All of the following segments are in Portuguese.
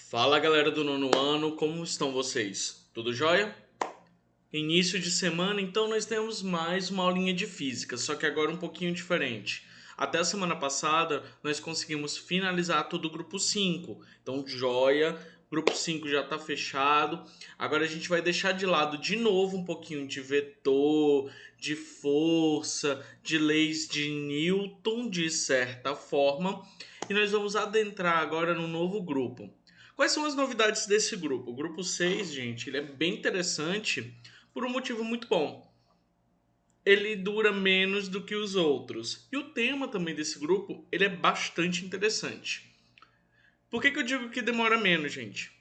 Fala galera do nono ano, como estão vocês? Tudo jóia? Início de semana, então nós temos mais uma aulinha de física, só que agora um pouquinho diferente. Até a semana passada nós conseguimos finalizar todo o grupo 5, então jóia, grupo 5 já está fechado. Agora a gente vai deixar de lado de novo um pouquinho de vetor, de força, de leis de Newton, de certa forma, e nós vamos adentrar agora no novo grupo. Quais são as novidades desse grupo? O grupo 6, gente, ele é bem interessante por um motivo muito bom. Ele dura menos do que os outros. E o tema também desse grupo, ele é bastante interessante. Por que eu digo que demora menos, gente?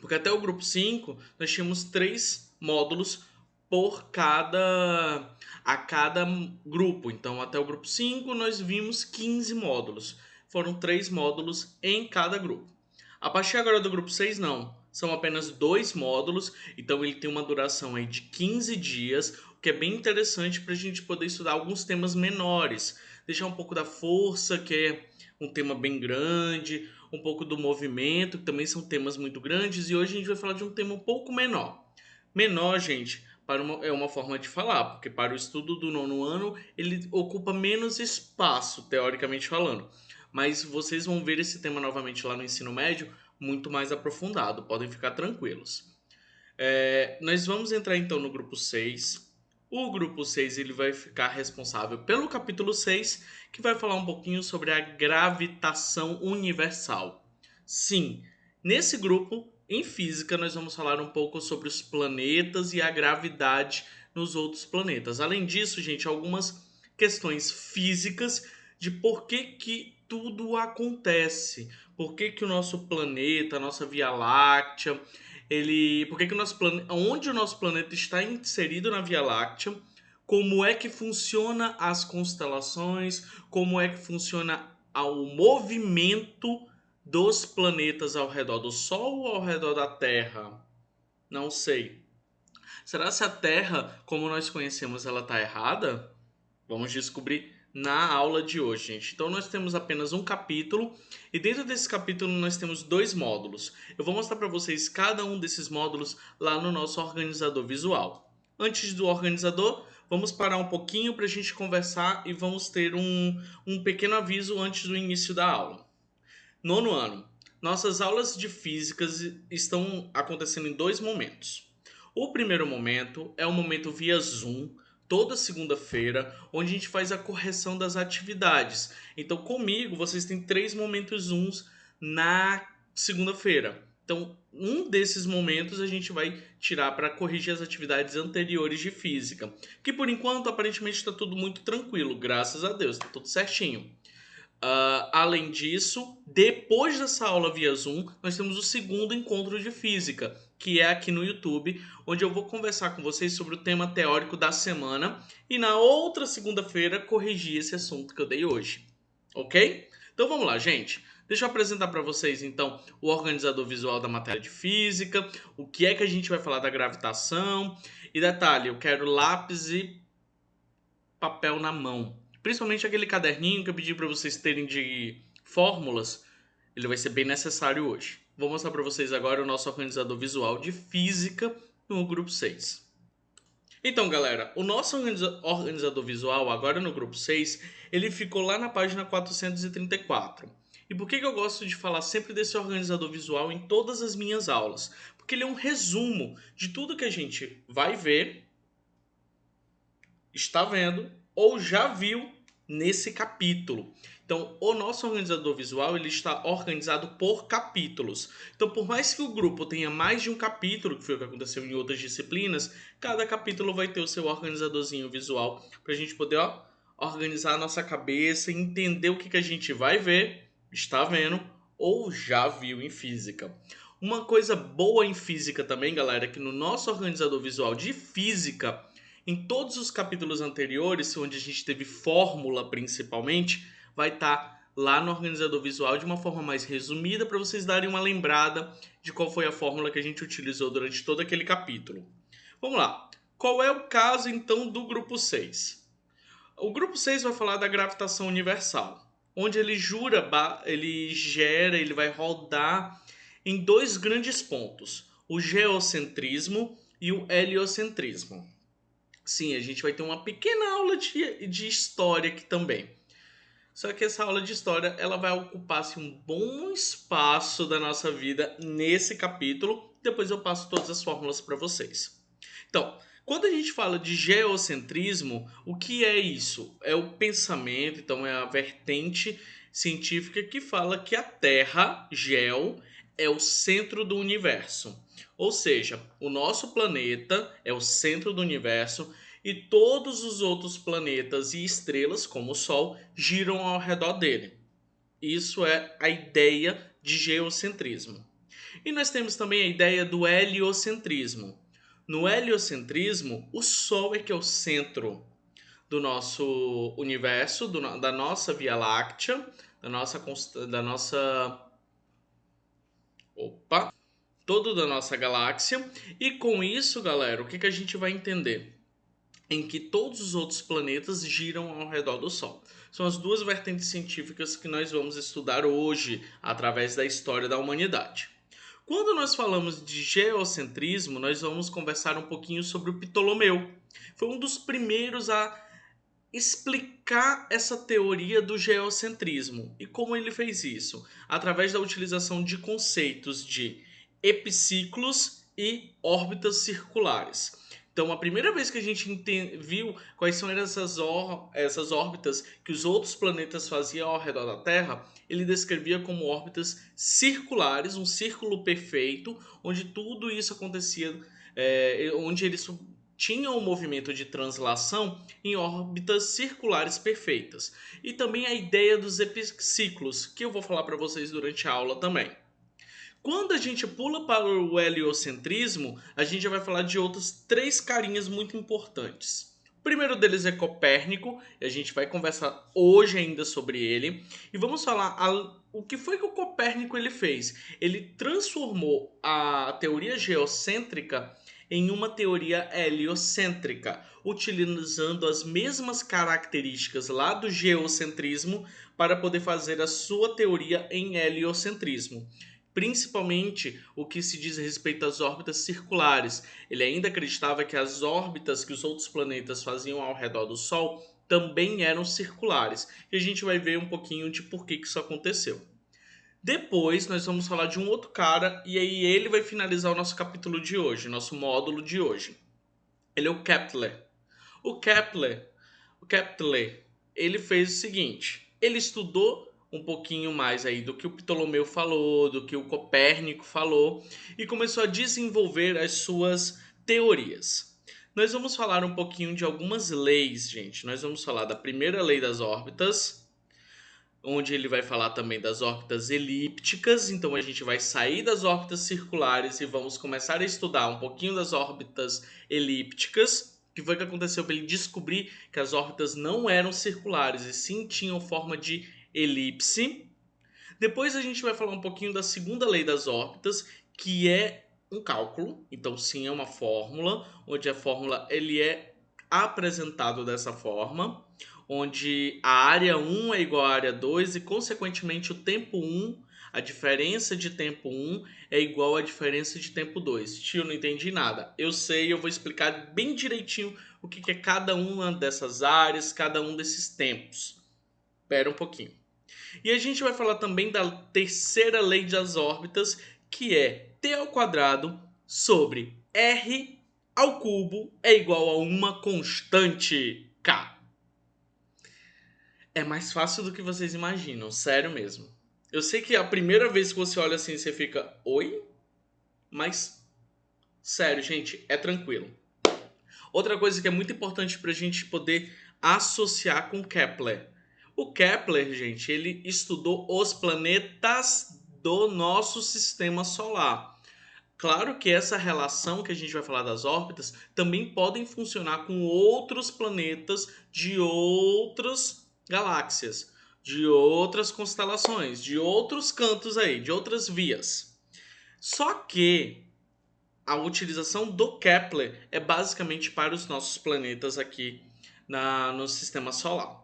Porque até o grupo 5, nós tínhamos 3 módulos por cada grupo. Então, até o grupo 5, nós vimos 15 módulos. Foram 3 módulos em cada grupo. A partir agora do grupo 6, não. São apenas 2 módulos, então ele tem uma duração aí de 15 dias, o que é bem interessante para a gente poder estudar alguns temas menores. Deixar um pouco da força, que é um tema bem grande, um pouco do movimento, que também são temas muito grandes, e hoje a gente vai falar de um tema um pouco menor. Menor, gente, é uma forma de falar, porque para o estudo do nono ano ele ocupa menos espaço, teoricamente falando. Mas vocês vão ver esse tema novamente lá no ensino médio, muito mais aprofundado, podem ficar tranquilos. Nós vamos entrar então no grupo 6. O grupo 6 ele vai ficar responsável pelo capítulo 6, que vai falar um pouquinho sobre a gravitação universal. Sim, nesse grupo, em física, nós vamos falar um pouco sobre os planetas e a gravidade nos outros planetas. Além disso, gente, algumas questões físicas de por que tudo acontece. Por que o nosso planeta, a nossa Via Láctea, por que o nosso planeta, onde o nosso planeta está inserido na Via Láctea, como é que funciona as constelações, como é que funciona o movimento dos planetas ao redor do Sol ou ao redor da Terra? Não sei. Será se a Terra, como nós conhecemos, ela está errada? Vamos descobrir na aula de hoje, gente. Então nós temos apenas um capítulo e dentro desse capítulo nós temos 2 módulos. Eu vou mostrar para vocês cada um desses módulos lá no nosso organizador visual. Antes do organizador, vamos parar um pouquinho para a gente conversar e vamos ter um pequeno aviso antes do início da aula. Nono ano. Nossas aulas de físicas estão acontecendo em 2 momentos. O primeiro momento é o momento via Zoom, toda segunda-feira, onde a gente faz a correção das atividades. Então, comigo, vocês têm 3 momentos Zooms na segunda-feira. Então, um desses momentos a gente vai tirar para corrigir as atividades anteriores de física. Que por enquanto, aparentemente, está tudo muito tranquilo, graças a Deus, está tudo certinho. Além disso, depois dessa aula via Zoom, nós temos o segundo encontro de física, que é aqui no YouTube, onde eu vou conversar com vocês sobre o tema teórico da semana e na outra segunda-feira corrigir esse assunto que eu dei hoje. Ok? Então vamos lá, gente. Deixa eu apresentar para vocês então o organizador visual da matéria de física, o que é que a gente vai falar da gravitação. E detalhe, eu quero lápis e papel na mão. Principalmente aquele caderninho que eu pedi para vocês terem de fórmulas, ele vai ser bem necessário hoje. Vou mostrar para vocês agora o nosso organizador visual de física no grupo 6. Então, galera, o nosso organizador visual agora no grupo 6, ele ficou lá na página 434. E por que eu gosto de falar sempre desse organizador visual em todas as minhas aulas? Porque ele é um resumo de tudo que a gente vai ver, está vendo ou já viu nesse capítulo. Então, o nosso organizador visual ele está organizado por capítulos. Então, por mais que o grupo tenha mais de um capítulo, que foi o que aconteceu em outras disciplinas, cada capítulo vai ter o seu organizadorzinho visual para a gente poder organizar a nossa cabeça e entender o que a gente vai ver, está vendo ou já viu em física. Uma coisa boa em física também, galera, é que no nosso organizador visual de física, em todos os capítulos anteriores, onde a gente teve fórmula principalmente, vai estar lá no organizador visual de uma forma mais resumida para vocês darem uma lembrada de qual foi a fórmula que a gente utilizou durante todo aquele capítulo. Vamos lá. Qual é o caso então do grupo 6? O grupo 6 vai falar da gravitação universal, onde ele vai rodar em dois grandes pontos, o geocentrismo e o heliocentrismo. Sim, a gente vai ter uma pequena aula de história aqui também. Só que essa aula de história ela vai ocupar assim, um bom espaço da nossa vida nesse capítulo. Depois eu passo todas as fórmulas para vocês. Então, quando a gente fala de geocentrismo, o que é isso? É o pensamento, então é a vertente científica que fala que a Terra, geo, é o centro do universo. Ou seja, o nosso planeta é o centro do universo e todos os outros planetas e estrelas, como o Sol, giram ao redor dele. Isso é a ideia de geocentrismo. E nós temos também a ideia do heliocentrismo. No heliocentrismo, o Sol é que é o centro do nosso universo, da nossa Via Láctea, da nossa opa, todo da nossa galáxia. E com isso, galera, o que a gente vai entender? Em que todos os outros planetas giram ao redor do Sol. São as duas vertentes científicas que nós vamos estudar hoje através da história da humanidade. Quando nós falamos de geocentrismo, nós vamos conversar um pouquinho sobre o Ptolomeu. Foi um dos primeiros a explicar essa teoria do geocentrismo. E como ele fez isso? Através da utilização de conceitos de epiciclos e órbitas circulares. Então, a primeira vez que a gente viu quais são essas órbitas que os outros planetas faziam ao redor da Terra, ele descrevia como órbitas circulares, um círculo perfeito, onde tudo isso acontecia, onde eles tinham um movimento de translação em órbitas circulares perfeitas. E também a ideia dos epiciclos, que eu vou falar para vocês durante a aula também. Quando a gente pula para o heliocentrismo, a gente já vai falar de outros três carinhas muito importantes. O primeiro deles é Copérnico, e a gente vai conversar hoje ainda sobre ele. E vamos falar o que foi que o Copérnico ele fez. Ele transformou a teoria geocêntrica em uma teoria heliocêntrica, utilizando as mesmas características lá do geocentrismo para poder fazer a sua teoria em heliocentrismo. Principalmente o que se diz a respeito às órbitas circulares. Ele ainda acreditava que as órbitas que os outros planetas faziam ao redor do Sol também eram circulares. E a gente vai ver um pouquinho de por que isso aconteceu. Depois nós vamos falar de um outro cara e aí ele vai finalizar o nosso capítulo de hoje, nosso módulo de hoje. Ele é o Kepler. O Kepler, ele fez o seguinte, ele estudou um pouquinho mais aí do que o Ptolomeu falou, do que o Copérnico falou e começou a desenvolver as suas teorias. Nós vamos falar um pouquinho de algumas leis, gente. Nós vamos falar da primeira lei das órbitas, onde ele vai falar também das órbitas elípticas, então a gente vai sair das órbitas circulares e vamos começar a estudar um pouquinho das órbitas elípticas, que foi que aconteceu para ele descobrir que as órbitas não eram circulares e sim tinham forma de elipse. Depois a gente vai falar um pouquinho da segunda lei das órbitas, que é um cálculo, então sim é uma fórmula, onde a fórmula ele é apresentado dessa forma, onde a área 1 é igual à área 2 e, consequentemente, o tempo 1, a diferença de tempo 1 é igual à diferença de tempo 2. Tio, não entendi nada. Eu sei, eu vou explicar bem direitinho o que é cada uma dessas áreas, cada um desses tempos. Espera um pouquinho. E a gente vai falar também da terceira lei das órbitas, que é T ao quadrado sobre R ao cubo é igual a uma constante K. É mais fácil do que vocês imaginam, sério mesmo. Eu sei que a primeira vez que você olha assim, você fica, oi? Mas, sério, gente, é tranquilo. Outra coisa que é muito importante para a gente poder associar com Kepler. O Kepler, gente, ele estudou os planetas do nosso sistema solar. Claro que essa relação que a gente vai falar das órbitas também podem funcionar com outros planetas de outras galáxias, de outras constelações, de outros cantos aí, de outras vias. Só que a utilização do Kepler é basicamente para os nossos planetas aqui no sistema solar.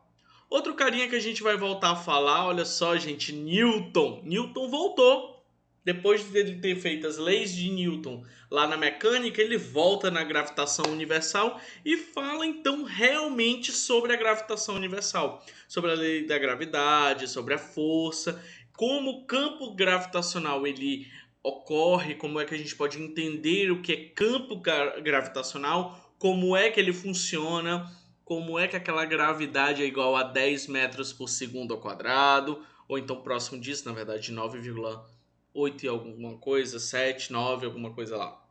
Outro carinha que a gente vai voltar a falar, olha só, gente, Newton. Newton voltou. depois de ele ter feito as leis de Newton lá na mecânica, ele volta na gravitação universal e fala então realmente sobre a gravitação universal, sobre a lei da gravidade, sobre a força, como o campo gravitacional ele ocorre, como é que a gente pode entender o que é campo gravitacional, como é que ele funciona, como é que aquela gravidade é igual a 10 metros por segundo ao quadrado, ou então próximo disso, na verdade, 9,8 e alguma coisa, 7, 9, alguma coisa lá.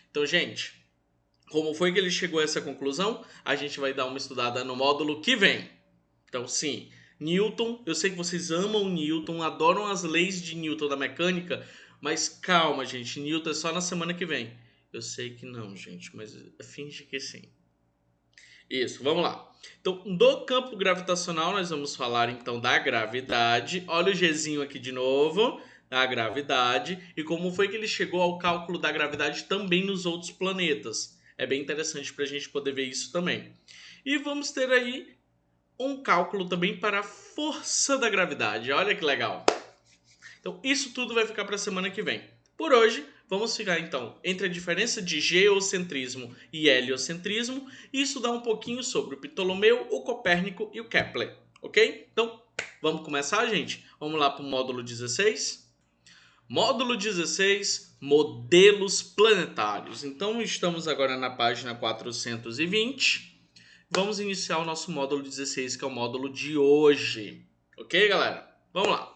Então, gente, como foi que ele chegou a essa conclusão? A gente vai dar uma estudada no módulo que vem. Então, sim, Newton, eu sei que vocês amam Newton, adoram as leis de Newton da mecânica, mas calma, gente, Newton é só na semana que vem. Eu sei que não, gente, mas finge que sim. Isso, vamos lá. Então, do campo gravitacional, nós vamos falar então da gravidade. Olha o Gzinho aqui de novo, da gravidade. E como foi que ele chegou ao cálculo da gravidade também nos outros planetas. É bem interessante para a gente poder ver isso também. E vamos ter aí um cálculo também para a força da gravidade. Olha que legal. Então, isso tudo vai ficar para a semana que vem. Por hoje, vamos ficar então entre a diferença de geocentrismo e heliocentrismo e estudar um pouquinho sobre o Ptolomeu, o Copérnico e o Kepler, ok? Então, vamos começar, gente? Vamos lá para o módulo 16. Módulo 16, modelos planetários. Então, estamos agora na página 420. Vamos iniciar o nosso módulo 16, que é o módulo de hoje. Ok, galera? Vamos lá.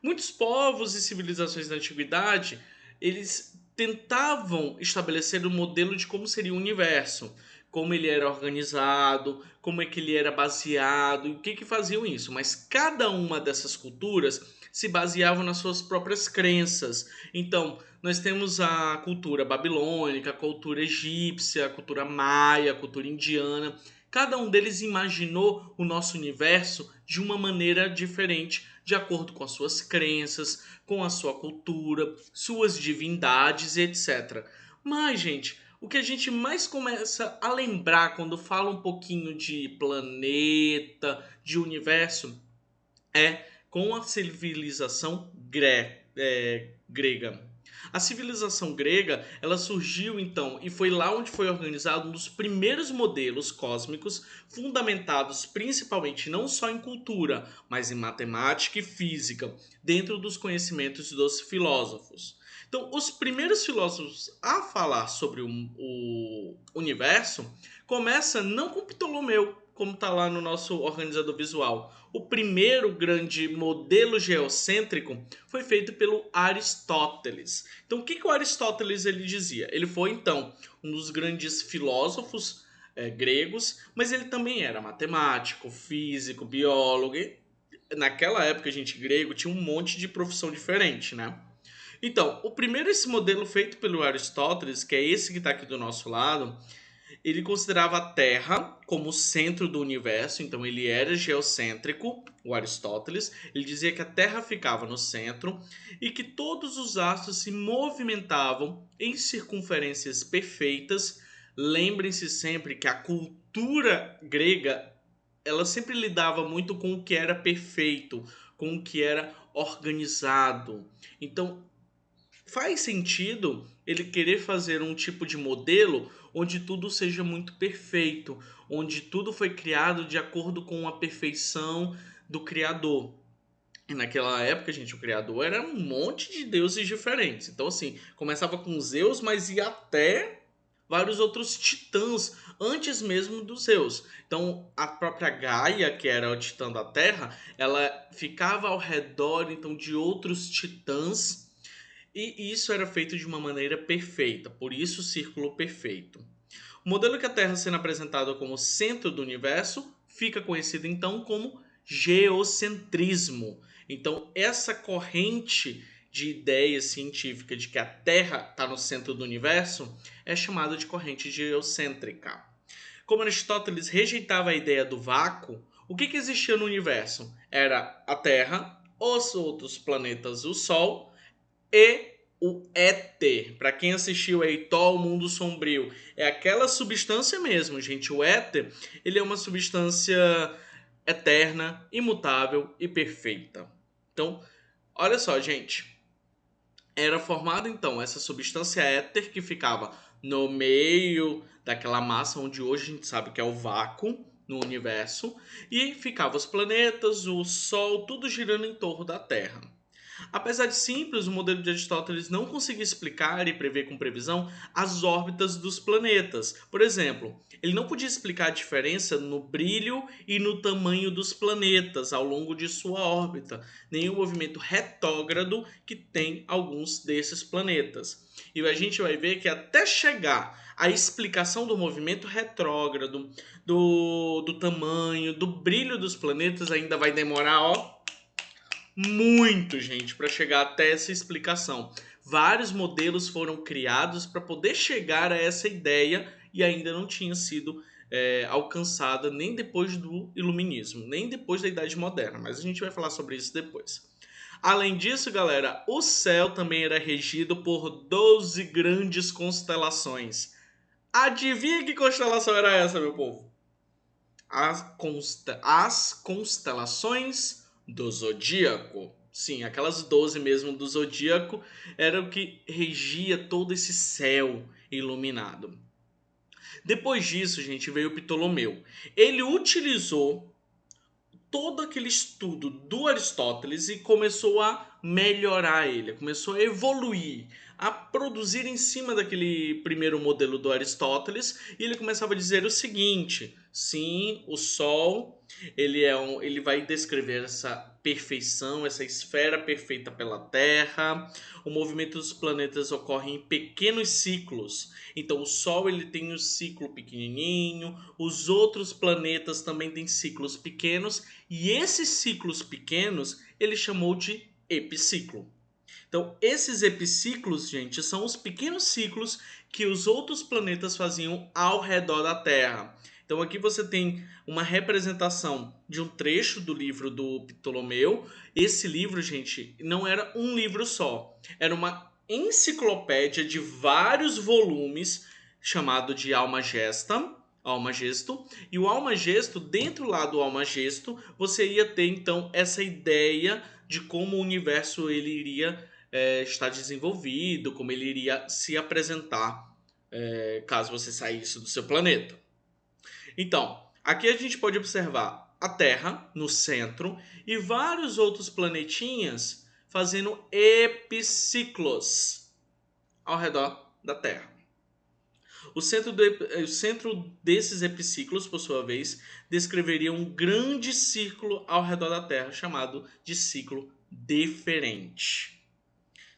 Muitos povos e civilizações da antiguidade, eles tentavam estabelecer um modelo de como seria o universo, como ele era organizado, como é que ele era baseado, e o que faziam isso. Mas cada uma dessas culturas se baseavam nas suas próprias crenças. Então, nós temos a cultura babilônica, a cultura egípcia, a cultura maia, a cultura indiana. Cada um deles imaginou o nosso universo de uma maneira diferente, de acordo com as suas crenças, com a sua cultura, suas divindades, etc. Mas, gente, o que a gente mais começa a lembrar quando fala um pouquinho de planeta, de universo, é com a civilização grega. A civilização grega, ela surgiu então e foi lá onde foi organizado um dos primeiros modelos cósmicos fundamentados principalmente não só em cultura, mas em matemática e física, dentro dos conhecimentos dos filósofos. Então, os primeiros filósofos a falar sobre o universo começa não com Ptolomeu, como está lá no nosso organizador visual. O primeiro grande modelo geocêntrico foi feito pelo Aristóteles. Então, o que o Aristóteles ele dizia? Ele foi, então, um dos grandes filósofos gregos, mas ele também era matemático, físico, biólogo. E naquela época, gente, grego tinha um monte de profissão diferente, né? Então, o primeiro esse modelo feito pelo Aristóteles, que é esse que está aqui do nosso lado, ele considerava a Terra como o centro do universo, então ele era geocêntrico, o Aristóteles. Ele dizia que a Terra ficava no centro e que todos os astros se movimentavam em circunferências perfeitas. Lembrem-se sempre que a cultura grega, ela sempre lidava muito com o que era perfeito, com o que era organizado. Então, faz sentido ele querer fazer um tipo de modelo onde tudo seja muito perfeito, onde tudo foi criado de acordo com a perfeição do Criador. E naquela época, gente, o Criador era um monte de deuses diferentes. Então, assim, começava com Zeus, mas ia até vários outros titãs antes mesmo dos Zeus. Então, a própria Gaia, que era o titã da Terra, ela ficava ao redor então de outros titãs e isso era feito de uma maneira perfeita, por isso o círculo perfeito. O modelo que a Terra sendo apresentado como centro do universo fica conhecido então como geocentrismo. Então, essa corrente de ideia científica de que a Terra está no centro do universo é chamada de corrente geocêntrica. Como Aristóteles rejeitava a ideia do vácuo, o que existia no universo? Era a Terra, os outros planetas, o Sol e o éter. Para quem assistiu aí Thor, o Mundo Sombrio, é aquela substância mesmo, gente. O éter, ele é uma substância eterna, imutável e perfeita. Então, olha só, gente. era formada então essa substância éter que ficava no meio daquela massa onde hoje a gente sabe que é o vácuo no universo, e ficavam os planetas, o Sol, tudo girando em torno da Terra. Apesar de simples, o modelo de Aristóteles não conseguia explicar e prever com previsão as órbitas dos planetas. Por exemplo, ele não podia explicar a diferença no brilho e no tamanho dos planetas ao longo de sua órbita, nem o movimento retrógrado que tem alguns desses planetas. E a gente vai ver que até chegar à explicação do movimento retrógrado, do tamanho, do brilho dos planetas, ainda vai demorar, ó, muito, gente, para chegar até essa explicação. Vários modelos foram criados para poder chegar a essa ideia e ainda não tinha sido alcançada nem depois do Iluminismo, nem depois da Idade Moderna, mas a gente vai falar sobre isso depois. Além disso, galera, o céu também era regido por 12 grandes constelações. Adivinha que constelação era essa, meu povo? As constelações do zodíaco. Sim, aquelas 12 mesmo do zodíaco era o que regia todo esse céu iluminado. Depois disso, gente, veio Ptolomeu. Ele utilizou todo aquele estudo do Aristóteles e começou a melhorar ele, começou a evoluir, a produzir em cima daquele primeiro modelo do Aristóteles, e ele começava a dizer o seguinte: sim, o Sol, ele vai descrever essa perfeição, essa esfera perfeita pela Terra. O movimento dos planetas ocorre em pequenos ciclos. Então o Sol ele tem um ciclo pequenininho, os outros planetas também têm ciclos pequenos, e esses ciclos pequenos ele chamou de epiciclo. Então, esses epiciclos, gente, são os pequenos ciclos que os outros planetas faziam ao redor da Terra. Então, aqui você tem uma representação de um trecho do livro do Ptolomeu. Esse livro, gente, não era um livro só, era uma enciclopédia de vários volumes chamado de Almagesto, e o Almagesto, dentro lá do Almagesto, você ia ter então essa ideia de como o universo ele iria estar desenvolvido, como ele iria se apresentar caso você saísse do seu planeta. Então, aqui a gente pode observar a Terra no centro e vários outros planetinhas fazendo epiciclos ao redor da Terra. O centro desses epiciclos, por sua vez, descreveria um grande círculo ao redor da Terra, chamado de ciclo deferente.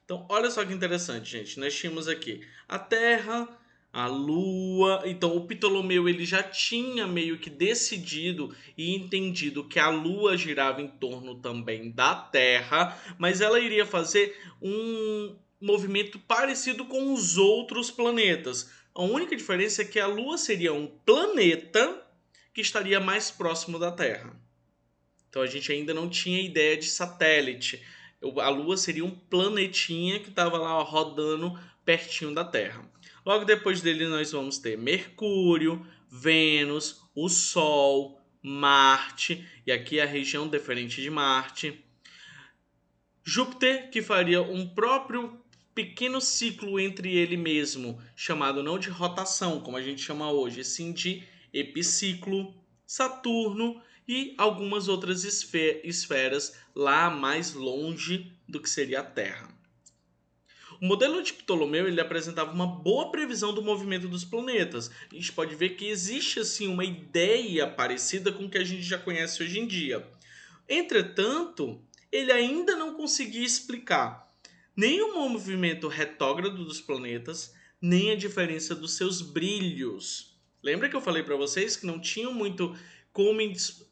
Então, olha só que interessante, gente. Nós tínhamos aqui a Terra, a Lua. Então, o Ptolomeu ele já tinha meio que decidido e entendido que a Lua girava em torno também da Terra, mas ela iria fazer um movimento parecido com os outros planetas. A única diferença é que a Lua seria um planeta que estaria mais próximo da Terra. Então, a gente ainda não tinha ideia de satélite. A Lua seria um planetinha que estava lá rodando pertinho da Terra. Logo depois dele nós vamos ter Mercúrio, Vênus, o Sol, Marte, e aqui a região deferente de Marte. Júpiter, que faria um próprio pequeno ciclo entre ele mesmo, chamado não de rotação, como a gente chama hoje, sim de epiciclo. Saturno e algumas outras esferas lá mais longe do que seria a Terra. O modelo de Ptolomeu ele apresentava uma boa previsão do movimento dos planetas. A gente pode ver que existe assim uma ideia parecida com o que a gente já conhece hoje em dia. Entretanto, ele ainda não conseguia explicar nem o movimento retrógrado dos planetas, nem a diferença dos seus brilhos. Lembra que eu falei para vocês que não tinham muito como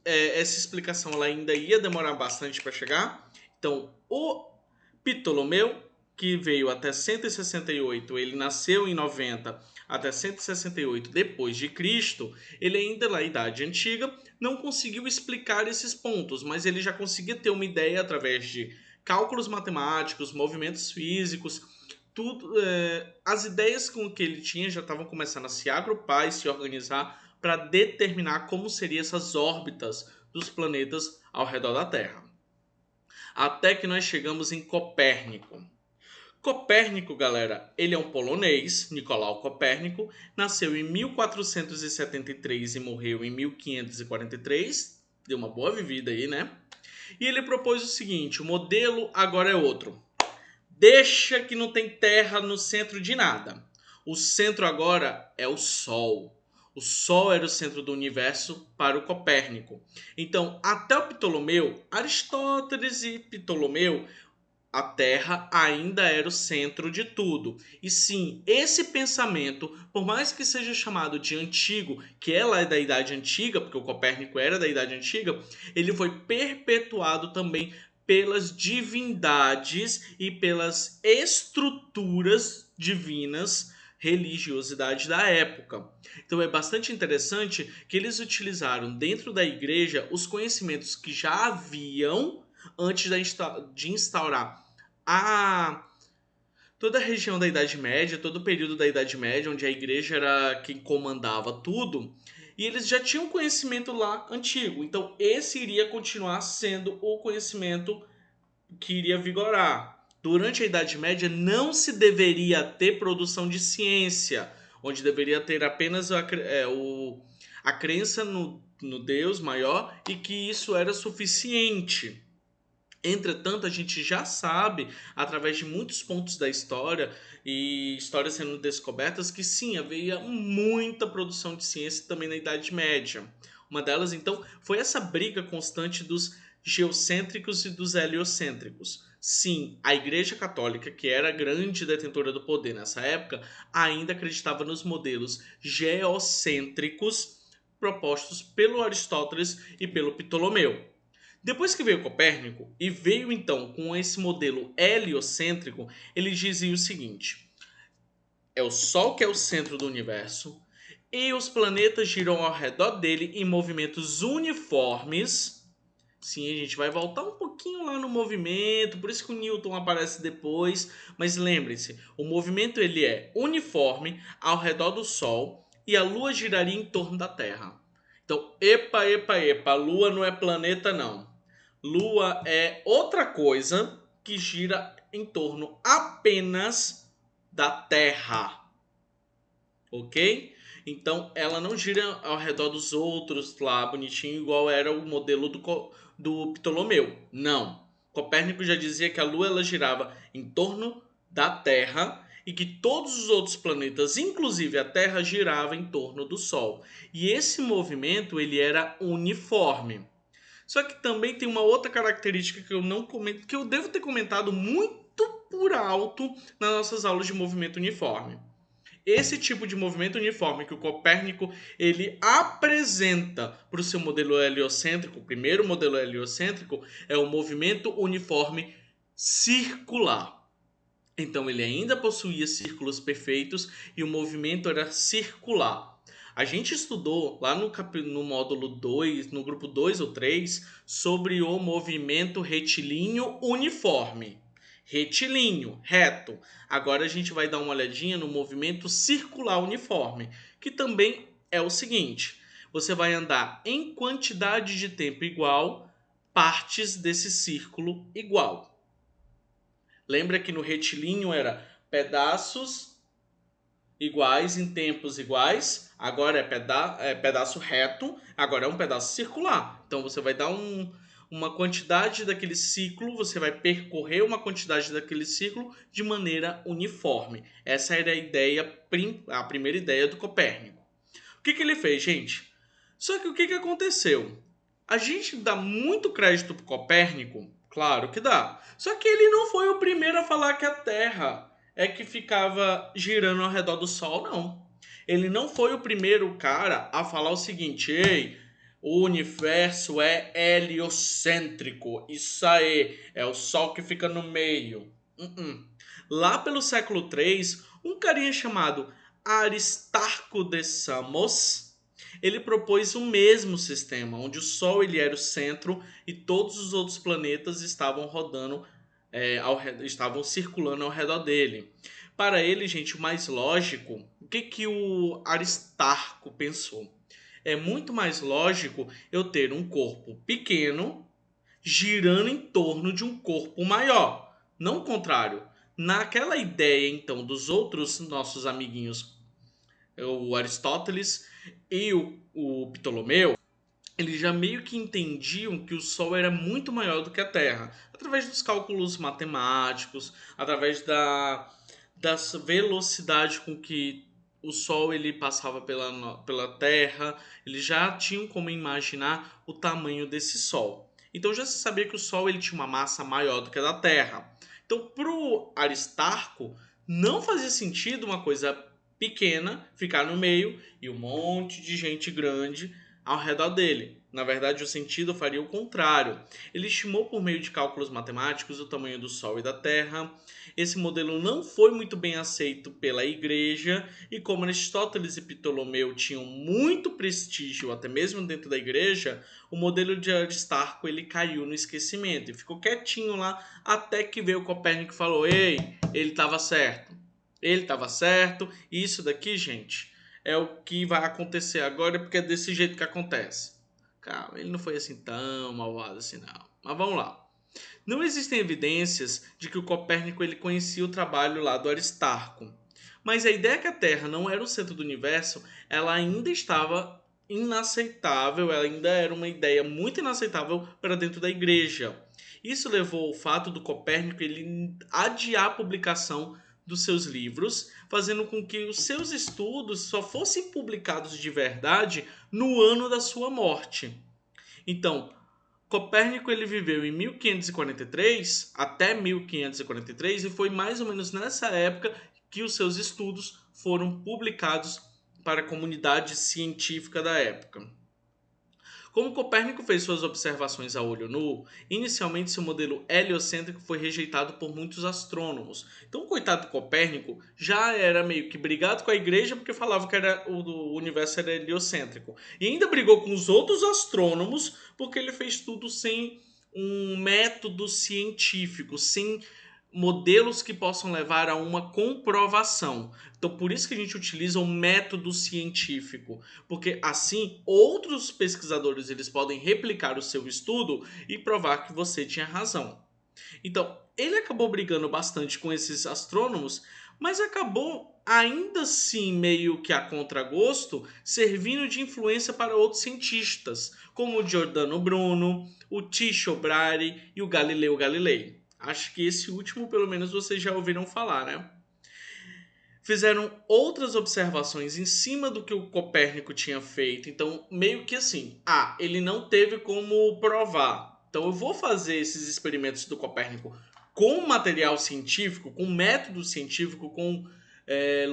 essa explicação ela ainda ia demorar bastante para chegar? Então, o Ptolomeu, que veio até 168, ele nasceu em 90 até 168 depois de Cristo, ele ainda na Idade Antiga não conseguiu explicar esses pontos, mas ele já conseguia ter uma ideia através de cálculos matemáticos, movimentos físicos, tudo, as ideias com que ele tinha já estavam começando a se agrupar e se organizar para determinar como seriam essas órbitas dos planetas ao redor da Terra. Até que nós chegamos em Copérnico. Copérnico, galera, ele é um polonês, Nicolau Copérnico, nasceu em 1473 e morreu em 1543, deu uma boa vivida aí, né? E ele propôs o seguinte, o modelo agora é outro. Deixa que não tem terra no centro de nada. O centro agora é o Sol. O Sol era o centro do universo para o Copérnico. Então, até o Ptolomeu, Aristóteles e Ptolomeu, a Terra ainda era o centro de tudo. E sim, esse pensamento, por mais que seja chamado de antigo, que é lá da Idade Antiga, porque o Copérnico era da Idade Antiga, ele foi perpetuado também pelas divindades e pelas estruturas divinas, religiosidade da época. Então é bastante interessante que eles utilizaram dentro da igreja os conhecimentos que já haviam antes de instaurar a toda a região da Idade Média, todo o período da Idade Média, onde a igreja era quem comandava tudo, e eles já tinham conhecimento lá antigo. Então, esse iria continuar sendo o conhecimento que iria vigorar. Durante a Idade Média, não se deveria ter produção de ciência, onde deveria ter apenas a crença no Deus maior e que isso era suficiente. Entretanto, a gente já sabe, através de muitos pontos da história e histórias sendo descobertas, que sim, havia muita produção de ciência também na Idade Média. Uma delas, então, foi essa briga constante dos geocêntricos e dos heliocêntricos. Sim, a Igreja Católica, que era a grande detentora do poder nessa época, ainda acreditava nos modelos geocêntricos propostos pelo Aristóteles e pelo Ptolomeu. Depois que veio Copérnico e veio então com esse modelo heliocêntrico, ele dizia o seguinte: é o Sol que é o centro do universo e os planetas giram ao redor dele em movimentos uniformes. Sim, a gente vai voltar um pouquinho lá no movimento, por isso que o Newton aparece depois, mas lembre-se, o movimento ele é uniforme ao redor do Sol e a Lua giraria em torno da Terra. Então, epa, a Lua não é planeta não. Lua é outra coisa que gira em torno apenas da Terra, ok? Então ela não gira ao redor dos outros lá bonitinho igual era o modelo do Ptolomeu. Não. Copérnico já dizia que a Lua ela girava em torno da Terra e que todos os outros planetas, inclusive a Terra, girava em torno do Sol. E esse movimento ele era uniforme. Só que também tem uma outra característica que eu não comento, que eu devo ter comentado muito por alto nas nossas aulas de movimento uniforme. Esse tipo de movimento uniforme que o Copérnico ele apresenta para o seu modelo heliocêntrico, o primeiro modelo heliocêntrico, é o movimento uniforme circular. Então ele ainda possuía círculos perfeitos e o movimento era circular. A gente estudou lá no módulo 2, no grupo 2 ou 3, sobre o movimento retilíneo uniforme. Retilíneo, reto. Agora a gente vai dar uma olhadinha no movimento circular uniforme, que também é o seguinte: você vai andar em quantidade de tempo igual, partes desse círculo igual. Lembra que no retilíneo era pedaços iguais em tempos iguais, agora é pedaço reto, agora é um pedaço circular. Então você vai dar uma quantidade daquele ciclo, você vai percorrer uma quantidade daquele ciclo de maneira uniforme. Essa era a primeira ideia do Copérnico. O que ele fez, gente? Só que o que aconteceu? A gente dá muito crédito para Copérnico, claro que dá. Só que ele não foi o primeiro a falar que a Terra é que ficava girando ao redor do Sol, não. Ele não foi o primeiro cara a falar o seguinte: ei, o universo é heliocêntrico. Isso aí, é o Sol que fica no meio. Lá pelo século III, um carinha chamado Aristarco de Samos, ele propôs o mesmo sistema, onde o Sol ele era o centro e todos os outros planetas estavam rodando, estavam circulando ao redor dele. Para ele, gente, o mais lógico, o que o Aristarco pensou? É muito mais lógico eu ter um corpo pequeno girando em torno de um corpo maior. Não o contrário. Naquela ideia, então, dos outros nossos amiguinhos, o Aristóteles e o Ptolomeu, eles já meio que entendiam que o Sol era muito maior do que a Terra, através dos cálculos matemáticos, através da velocidade com que o Sol ele passava pela Terra, eles já tinham como imaginar o tamanho desse Sol. Então já se sabia que o Sol ele tinha uma massa maior do que a da Terra. Então, para o Aristarco, não fazia sentido uma coisa pequena ficar no meio e um monte de gente grande ao redor dele. Na verdade, o sentido faria o contrário. Ele estimou por meio de cálculos matemáticos o tamanho do Sol e da Terra. Esse modelo não foi muito bem aceito pela Igreja, e como Aristóteles e Ptolomeu tinham muito prestígio até mesmo dentro da Igreja, o modelo de Aristarco ele caiu no esquecimento e ficou quietinho lá até que veio Copérnico e falou: "Ei, ele estava certo. Ele estava certo. E isso daqui, gente, é o que vai acontecer agora porque é desse jeito que acontece." Calma, ele não foi assim tão malvado assim não. Mas vamos lá. Não existem evidências de que o Copérnico ele conhecia o trabalho lá do Aristarco. Mas a ideia que a Terra não era o centro do universo, ela ainda estava inaceitável, ela ainda era uma ideia muito inaceitável para dentro da igreja. Isso levou ao fato do Copérnico ele adiar a publicação dos seus livros, fazendo com que os seus estudos só fossem publicados de verdade no ano da sua morte. Então, Copérnico ele viveu em 1543 até 1543 e foi mais ou menos nessa época que os seus estudos foram publicados para a comunidade científica da época. Como Copérnico fez suas observações a olho nu, inicialmente seu modelo heliocêntrico foi rejeitado por muitos astrônomos. Então o coitado do Copérnico já era meio que brigado com a igreja porque falava que o universo era heliocêntrico. E ainda brigou com os outros astrônomos porque ele fez tudo sem um método científico, sem modelos que possam levar a uma comprovação. Então, por isso que a gente utiliza o método científico, porque assim outros pesquisadores eles podem replicar o seu estudo e provar que você tinha razão. Então, ele acabou brigando bastante com esses astrônomos, mas acabou ainda assim meio que a contragosto servindo de influência para outros cientistas, como o Giordano Bruno, o Tycho Brahe e o Galileu Galilei. Acho que esse último, pelo menos, vocês já ouviram falar, né? Fizeram outras observações em cima do que o Copérnico tinha feito. Então, meio que assim, ele não teve como provar. Então, eu vou fazer esses experimentos do Copérnico com material científico, com método científico, com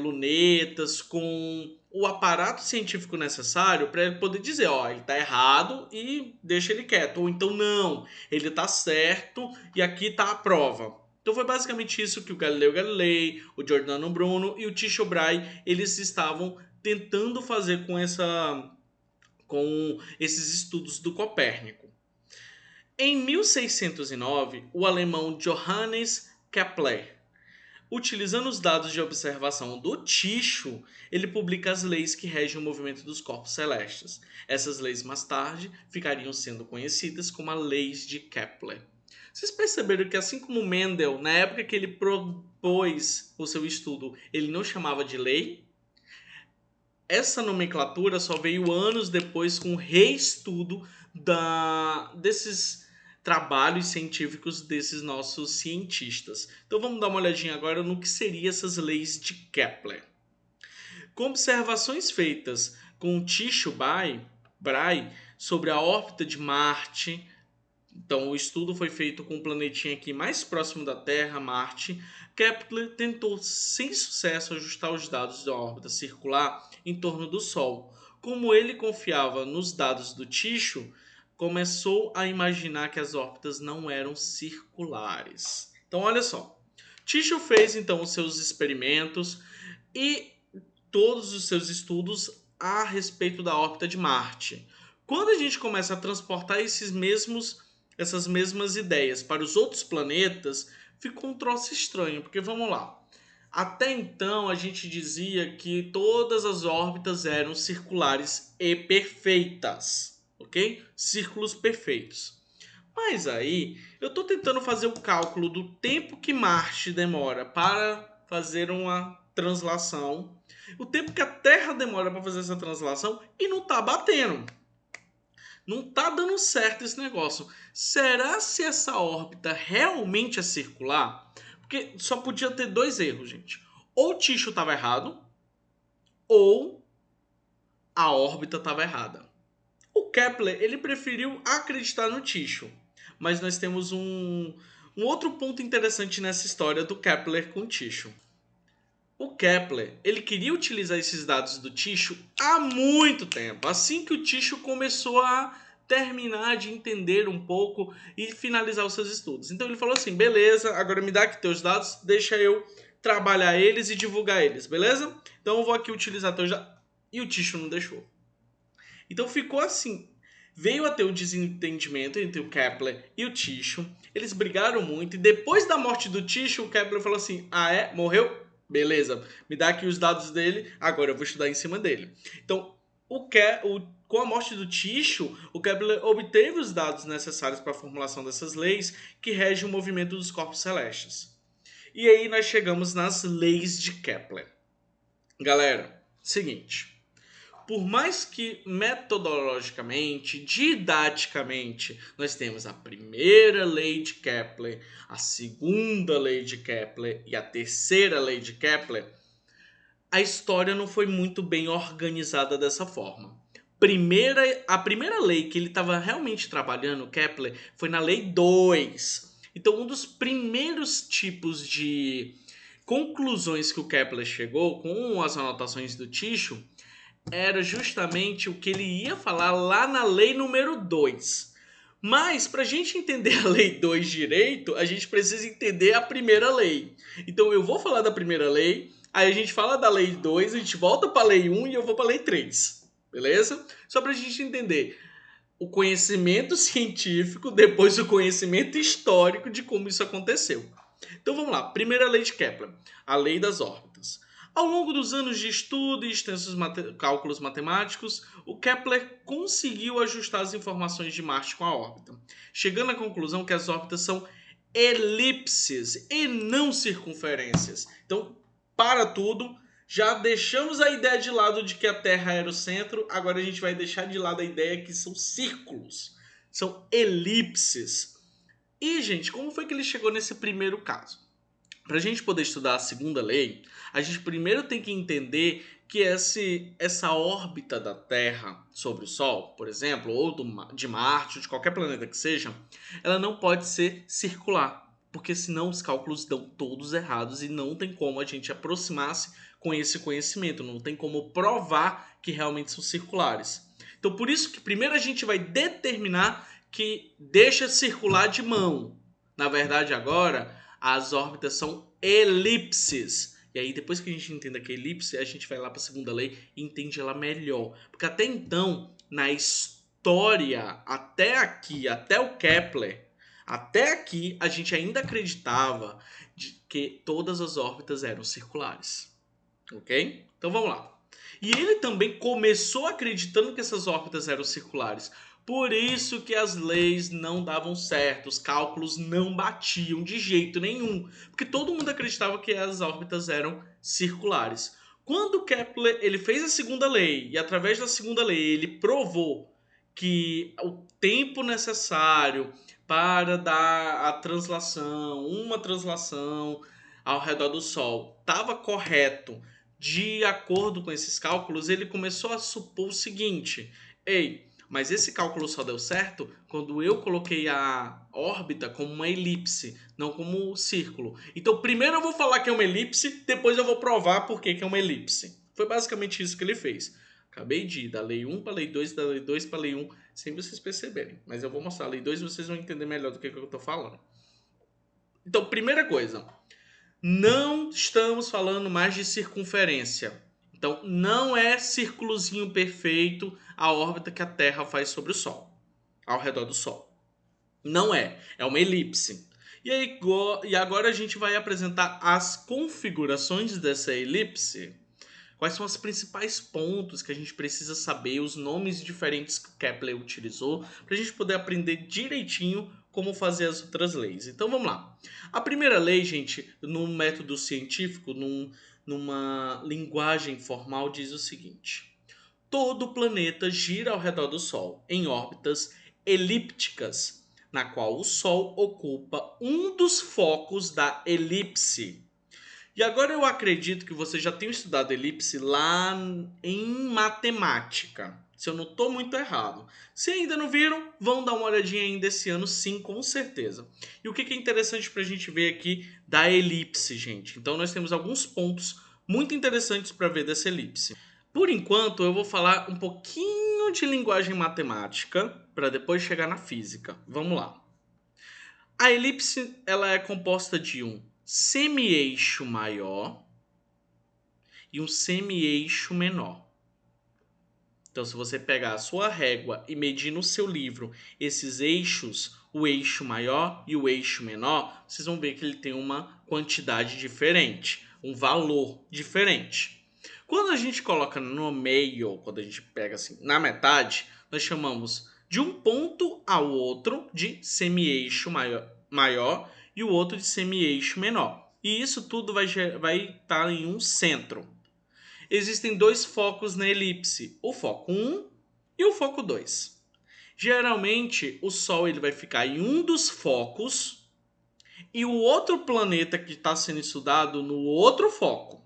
lunetas, com o aparato científico necessário para ele poder dizer, ó, ele está errado e deixa ele quieto. Ou então, não, ele está certo e aqui está a prova. Então foi basicamente isso que o Galileu Galilei, o Giordano Bruno e o Tycho Brahe eles estavam tentando fazer com esses estudos do Copérnico. Em 1609, o alemão Johannes Kepler, utilizando os dados de observação do Tycho, ele publica as leis que regem o movimento dos corpos celestes. Essas leis mais tarde ficariam sendo conhecidas como as leis de Kepler. Vocês perceberam que assim como Mendel, na época que ele propôs o seu estudo, ele não chamava de lei? Essa nomenclatura só veio anos depois com o reestudo desses trabalhos científicos desses nossos cientistas. Então vamos dar uma olhadinha agora no que seriam essas leis de Kepler. Com observações feitas com Tycho Brahe sobre a órbita de Marte. Então, o estudo foi feito com o planetinha aqui mais próximo da Terra, Marte. Kepler tentou, sem sucesso, ajustar os dados da órbita circular em torno do Sol. Como ele confiava nos dados do Tycho, começou a imaginar que as órbitas não eram circulares. Então, olha só. Tycho fez, então, os seus experimentos e todos os seus estudos a respeito da órbita de Marte. Quando a gente começa a transportar essas mesmas ideias para os outros planetas, ficou um troço estranho, porque vamos lá. Até então a gente dizia que todas as órbitas eram circulares e perfeitas, ok? Círculos perfeitos. Mas aí, eu estou tentando fazer o cálculo do tempo que Marte demora para fazer uma translação, o tempo que a Terra demora para fazer essa translação e não está batendo. Não está dando certo esse negócio. Será se essa órbita realmente é circular? Porque só podia ter dois erros, gente. Ou o Tycho estava errado, ou a órbita estava errada. O Kepler, ele preferiu acreditar no Tycho. Mas nós temos um outro ponto interessante nessa história do Kepler com o Tycho. O Kepler, ele queria utilizar esses dados do Tycho há muito tempo, assim que o Tycho começou a terminar de entender um pouco e finalizar os seus estudos. Então ele falou assim, beleza, agora me dá aqui teus dados, deixa eu trabalhar eles e divulgar eles, beleza? Então eu vou aqui utilizar teus dados. E o Tycho não deixou. Então ficou assim. Veio a ter um desentendimento entre o Kepler e o Tycho. Eles brigaram muito. E depois da morte do Tycho, o Kepler falou assim: ah, é? Morreu? Beleza. Me dá aqui os dados dele. Agora eu vou estudar em cima dele. Então, com a morte do Tycho, o Kepler obteve os dados necessários para a formulação dessas leis que regem o movimento dos corpos celestes. E aí nós chegamos nas leis de Kepler. Galera, seguinte. Por mais que metodologicamente, didaticamente, nós temos a primeira lei de Kepler, a segunda lei de Kepler e a terceira lei de Kepler, a história não foi muito bem organizada dessa forma. A primeira lei que ele estava realmente trabalhando, Kepler, foi na lei 2. Então, um dos primeiros tipos de conclusões que o Kepler chegou com as anotações do Tycho era justamente o que ele ia falar lá na lei número 2. Mas, para a gente entender a lei 2 direito, a gente precisa entender a primeira lei. Então, eu vou falar da primeira lei, aí a gente fala da lei 2, a gente volta para a lei 1 e eu vou para a lei 3. Beleza? Só para a gente entender o conhecimento científico, depois o conhecimento histórico de como isso aconteceu. Então vamos lá, primeira lei de Kepler, a lei das órbitas. Ao longo dos anos de estudo e extensos cálculos matemáticos, o Kepler conseguiu ajustar as informações de Marte com a órbita, chegando à conclusão que as órbitas são elipses e não circunferências. Então, para tudo, já deixamos a ideia de lado de que a Terra era o centro, agora a gente vai deixar de lado a ideia que são círculos, são elipses. E, gente, como foi que ele chegou nesse primeiro caso? Para a gente poder estudar a segunda lei, a gente primeiro tem que entender que essa órbita da Terra sobre o Sol, por exemplo, ou de Marte, ou de qualquer planeta que seja, ela não pode ser circular, porque senão os cálculos dão todos errados e não tem como a gente aproximar-se com esse conhecimento, não tem como provar que realmente são circulares. Então, por isso que primeiro a gente vai determinar que deixa circular de mão. Na verdade, agora as órbitas são elipses. E aí, depois que a gente entenda que é elipse, a gente vai lá para a segunda lei e entende ela melhor. Porque até então, na história, até aqui, até o Kepler, até aqui, a gente ainda acreditava de que todas as órbitas eram circulares. Ok? Então vamos lá. E ele também começou acreditando que essas órbitas eram circulares. Por isso que as leis não davam certo, os cálculos não batiam de jeito nenhum, porque todo mundo acreditava que as órbitas eram circulares. Quando Kepler ele fez a segunda lei e através da segunda lei ele provou que o tempo necessário para dar a translação, uma translação ao redor do Sol, estava correto de acordo com esses cálculos, ele começou a supor o seguinte: ei, mas esse cálculo só deu certo quando eu coloquei a órbita como uma elipse, não como um círculo. Então, primeiro eu vou falar que é uma elipse, depois eu vou provar por que é uma elipse. Foi basicamente isso que ele fez. Acabei de ir da lei 1 para a lei 2, da lei 2 para a lei 1, sem vocês perceberem. Mas eu vou mostrar a lei 2 e vocês vão entender melhor do que eu estou falando. Então, primeira coisa, não estamos falando mais de circunferência. Então, não é círculozinho perfeito a órbita que a Terra faz sobre o Sol, ao redor do Sol. Não é. É uma elipse. E agora a gente vai apresentar as configurações dessa elipse. Quais são os principais pontos que a gente precisa saber, os nomes diferentes que o Kepler utilizou, para a gente poder aprender direitinho como fazer as outras leis. Então vamos lá. A primeira lei, gente, num método científico, numa linguagem formal, diz o seguinte: todo planeta gira ao redor do Sol em órbitas elípticas, na qual o Sol ocupa um dos focos da elipse. E agora eu acredito que você já tenha estudado elipse lá em matemática. Se eu não estou muito errado. Se ainda não viram, vão dar uma olhadinha ainda esse ano, sim, com certeza. E o que é interessante para a gente ver aqui da elipse, gente? Então nós temos alguns pontos muito interessantes para ver dessa elipse. Por enquanto, eu vou falar um pouquinho de linguagem matemática para depois chegar na física. Vamos lá. A elipse ela é composta de um semi-eixo maior e um semi-eixo menor. Então, se você pegar a sua régua e medir no seu livro esses eixos, o eixo maior e o eixo menor, vocês vão ver que ele tem uma quantidade diferente, um valor diferente. Quando a gente coloca no meio, quando a gente pega assim na metade, nós chamamos de um ponto ao outro de semi-eixo maior e o outro de semi-eixo menor. E isso tudo vai estar em um centro. Existem dois focos na elipse, o foco 1 e o foco 2. Geralmente, o Sol ele vai ficar em um dos focos e o outro planeta que está sendo estudado no outro foco.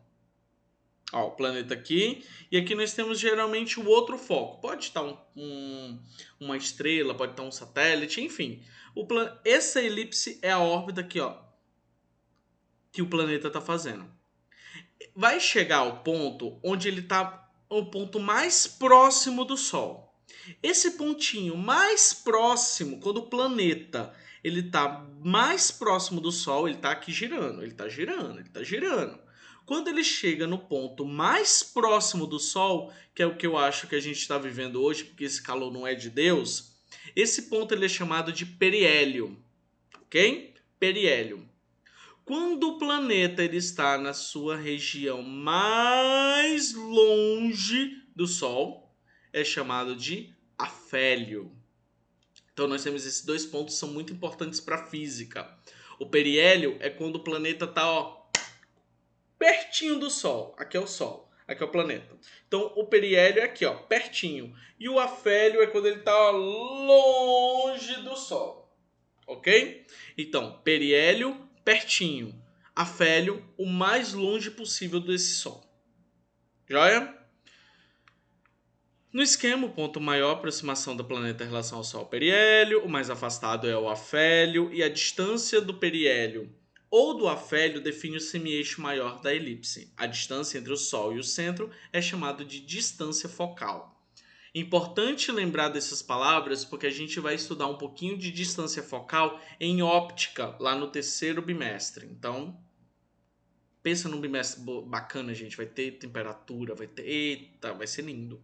Ó, o planeta aqui, e aqui nós temos geralmente o outro foco. Pode estar uma estrela, pode estar um satélite, enfim. Essa elipse é a órbita aqui, ó, que o planeta está fazendo. Vai chegar ao ponto onde ele está o ponto mais próximo do Sol. Esse pontinho mais próximo, quando o planeta ele está mais próximo do Sol, ele está aqui girando, ele está girando, ele está girando. Quando ele chega no ponto mais próximo do Sol, que é o que eu acho que a gente está vivendo hoje, porque esse calor não é de Deus, esse ponto ele é chamado de periélio, ok? Periélio. Quando o planeta ele está na sua região mais longe do Sol, é chamado de afélio. Então nós temos esses dois pontos que são muito importantes para a física. O periélio é quando o planeta está pertinho do Sol. Aqui é o Sol, aqui é o planeta. Então o periélio é aqui, ó, pertinho. E o afélio é quando ele está longe do Sol. Ok? Então, periélio, pertinho. Afélio, o mais longe possível desse Sol. Joia? No esquema, o ponto maior aproximação do planeta em relação ao Sol é o periélio, o mais afastado é o afélio, e a distância do periélio ou do afélio define o semi-eixo maior da elipse. A distância entre o Sol e o centro é chamada de distância focal. Importante lembrar dessas palavras porque a gente vai estudar um pouquinho de distância focal em óptica lá no terceiro bimestre. Então, pensa num bimestre bacana, gente. Vai ter temperatura, vai ter... Eita, vai ser lindo.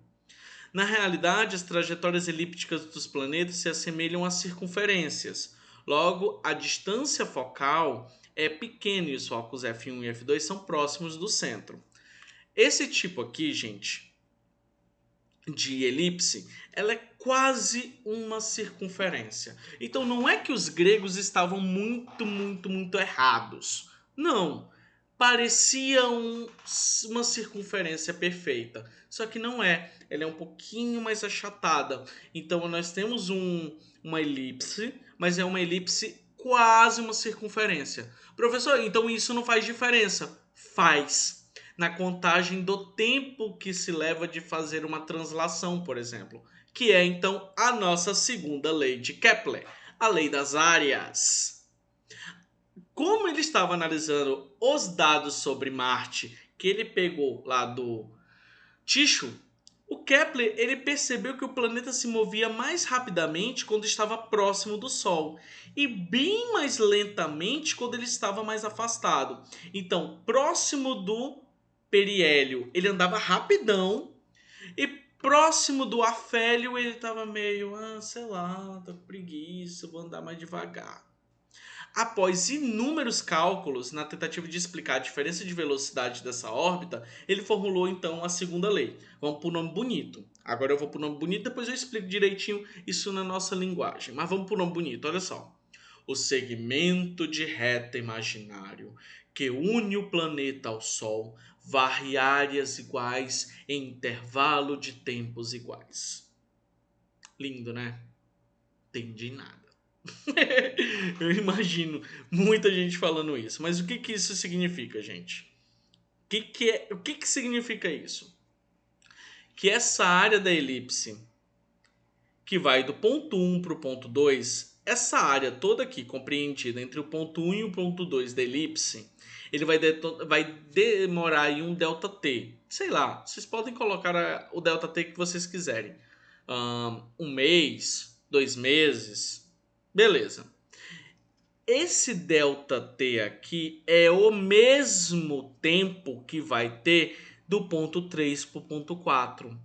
Na realidade, as trajetórias elípticas dos planetas se assemelham às circunferências. Logo, a distância focal é pequena e os focos F1 e F2 são próximos do centro. Esse tipo aqui, gente, de elipse, ela é quase uma circunferência. Então não é que os gregos estavam muito errados. Não. Parecia uma circunferência perfeita. Só que não é. Ela é um pouquinho mais achatada. Então nós temos uma elipse, mas é uma elipse quase uma circunferência. Professor, então isso não faz diferença? Faz. Na contagem do tempo que se leva de fazer uma translação, por exemplo, que é então a nossa segunda lei de Kepler, a lei das áreas. Como ele estava analisando os dados sobre Marte que ele pegou lá do Tycho, o Kepler ele percebeu que o planeta se movia mais rapidamente quando estava próximo do Sol e bem mais lentamente quando ele estava mais afastado. Então, próximo do periélio, ele andava rapidão e próximo do afélio, ele estava meio, sei lá, tô com preguiça, vou andar mais devagar. Após inúmeros cálculos na tentativa de explicar a diferença de velocidade dessa órbita, ele formulou então a segunda lei. Vamos para o nome bonito. Agora eu vou para o nome bonito, depois eu explico direitinho isso na nossa linguagem. Mas vamos para o nome bonito, olha só. o segmento de reta imaginário que une o planeta ao Sol varre áreas iguais em intervalo de tempos iguais. Lindo, né? Entendi nada. Eu imagino muita gente falando isso. Mas o que que isso significa, gente? O que significa isso? Que essa área da elipse, que vai do ponto 1 para o ponto 2, essa área toda aqui, compreendida entre o ponto 1 e o ponto 2 da elipse, ele vai demorar aí um ΔT. Sei lá, vocês podem colocar o ΔT que vocês quiserem. Um mês, 2 meses, beleza. Esse ΔT aqui é o mesmo tempo que vai ter do ponto 3 para o ponto 4.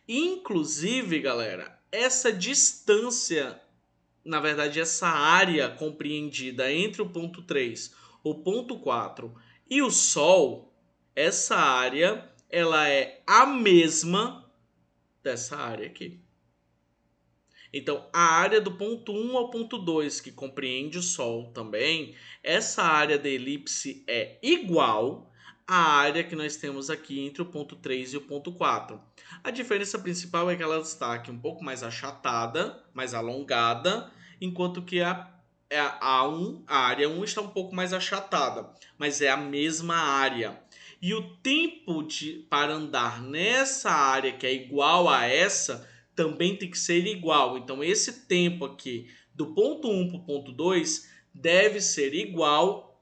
Inclusive, galera, essa distância, na verdade, essa área compreendida entre o ponto 3, o ponto 4 e o Sol, essa área, ela é a mesma dessa área aqui. Então, a área do ponto 1 ao ponto 2, que compreende o Sol também, essa área da elipse é igual à área que nós temos aqui entre o ponto 3 e o ponto 4. A diferença principal é que ela está aqui um pouco mais achatada, mais alongada, enquanto que a área 1 está um pouco mais achatada, mas é a mesma área. E o tempo para andar nessa área que é igual a essa também tem que ser igual. Então, esse tempo aqui do ponto 1 para o ponto 2 deve ser igual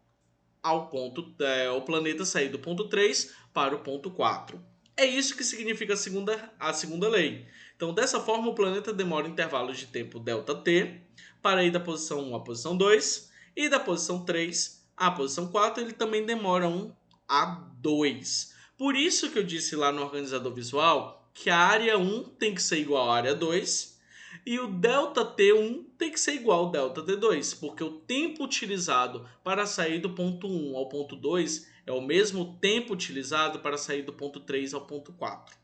ao o planeta sair do ponto 3 para o ponto 4. É isso que significa a segunda lei. Então, dessa forma, o planeta demora intervalos de tempo ΔT para ir da posição 1 à posição 2 e da posição 3 à posição 4 ele também demora 1 a 2. Por isso que eu disse lá no organizador visual que a área 1 tem que ser igual à área 2 e o ΔT1 tem que ser igual ao ΔT2, porque o tempo utilizado para sair do ponto 1 ao ponto 2 é o mesmo tempo utilizado para sair do ponto 3 ao ponto 4.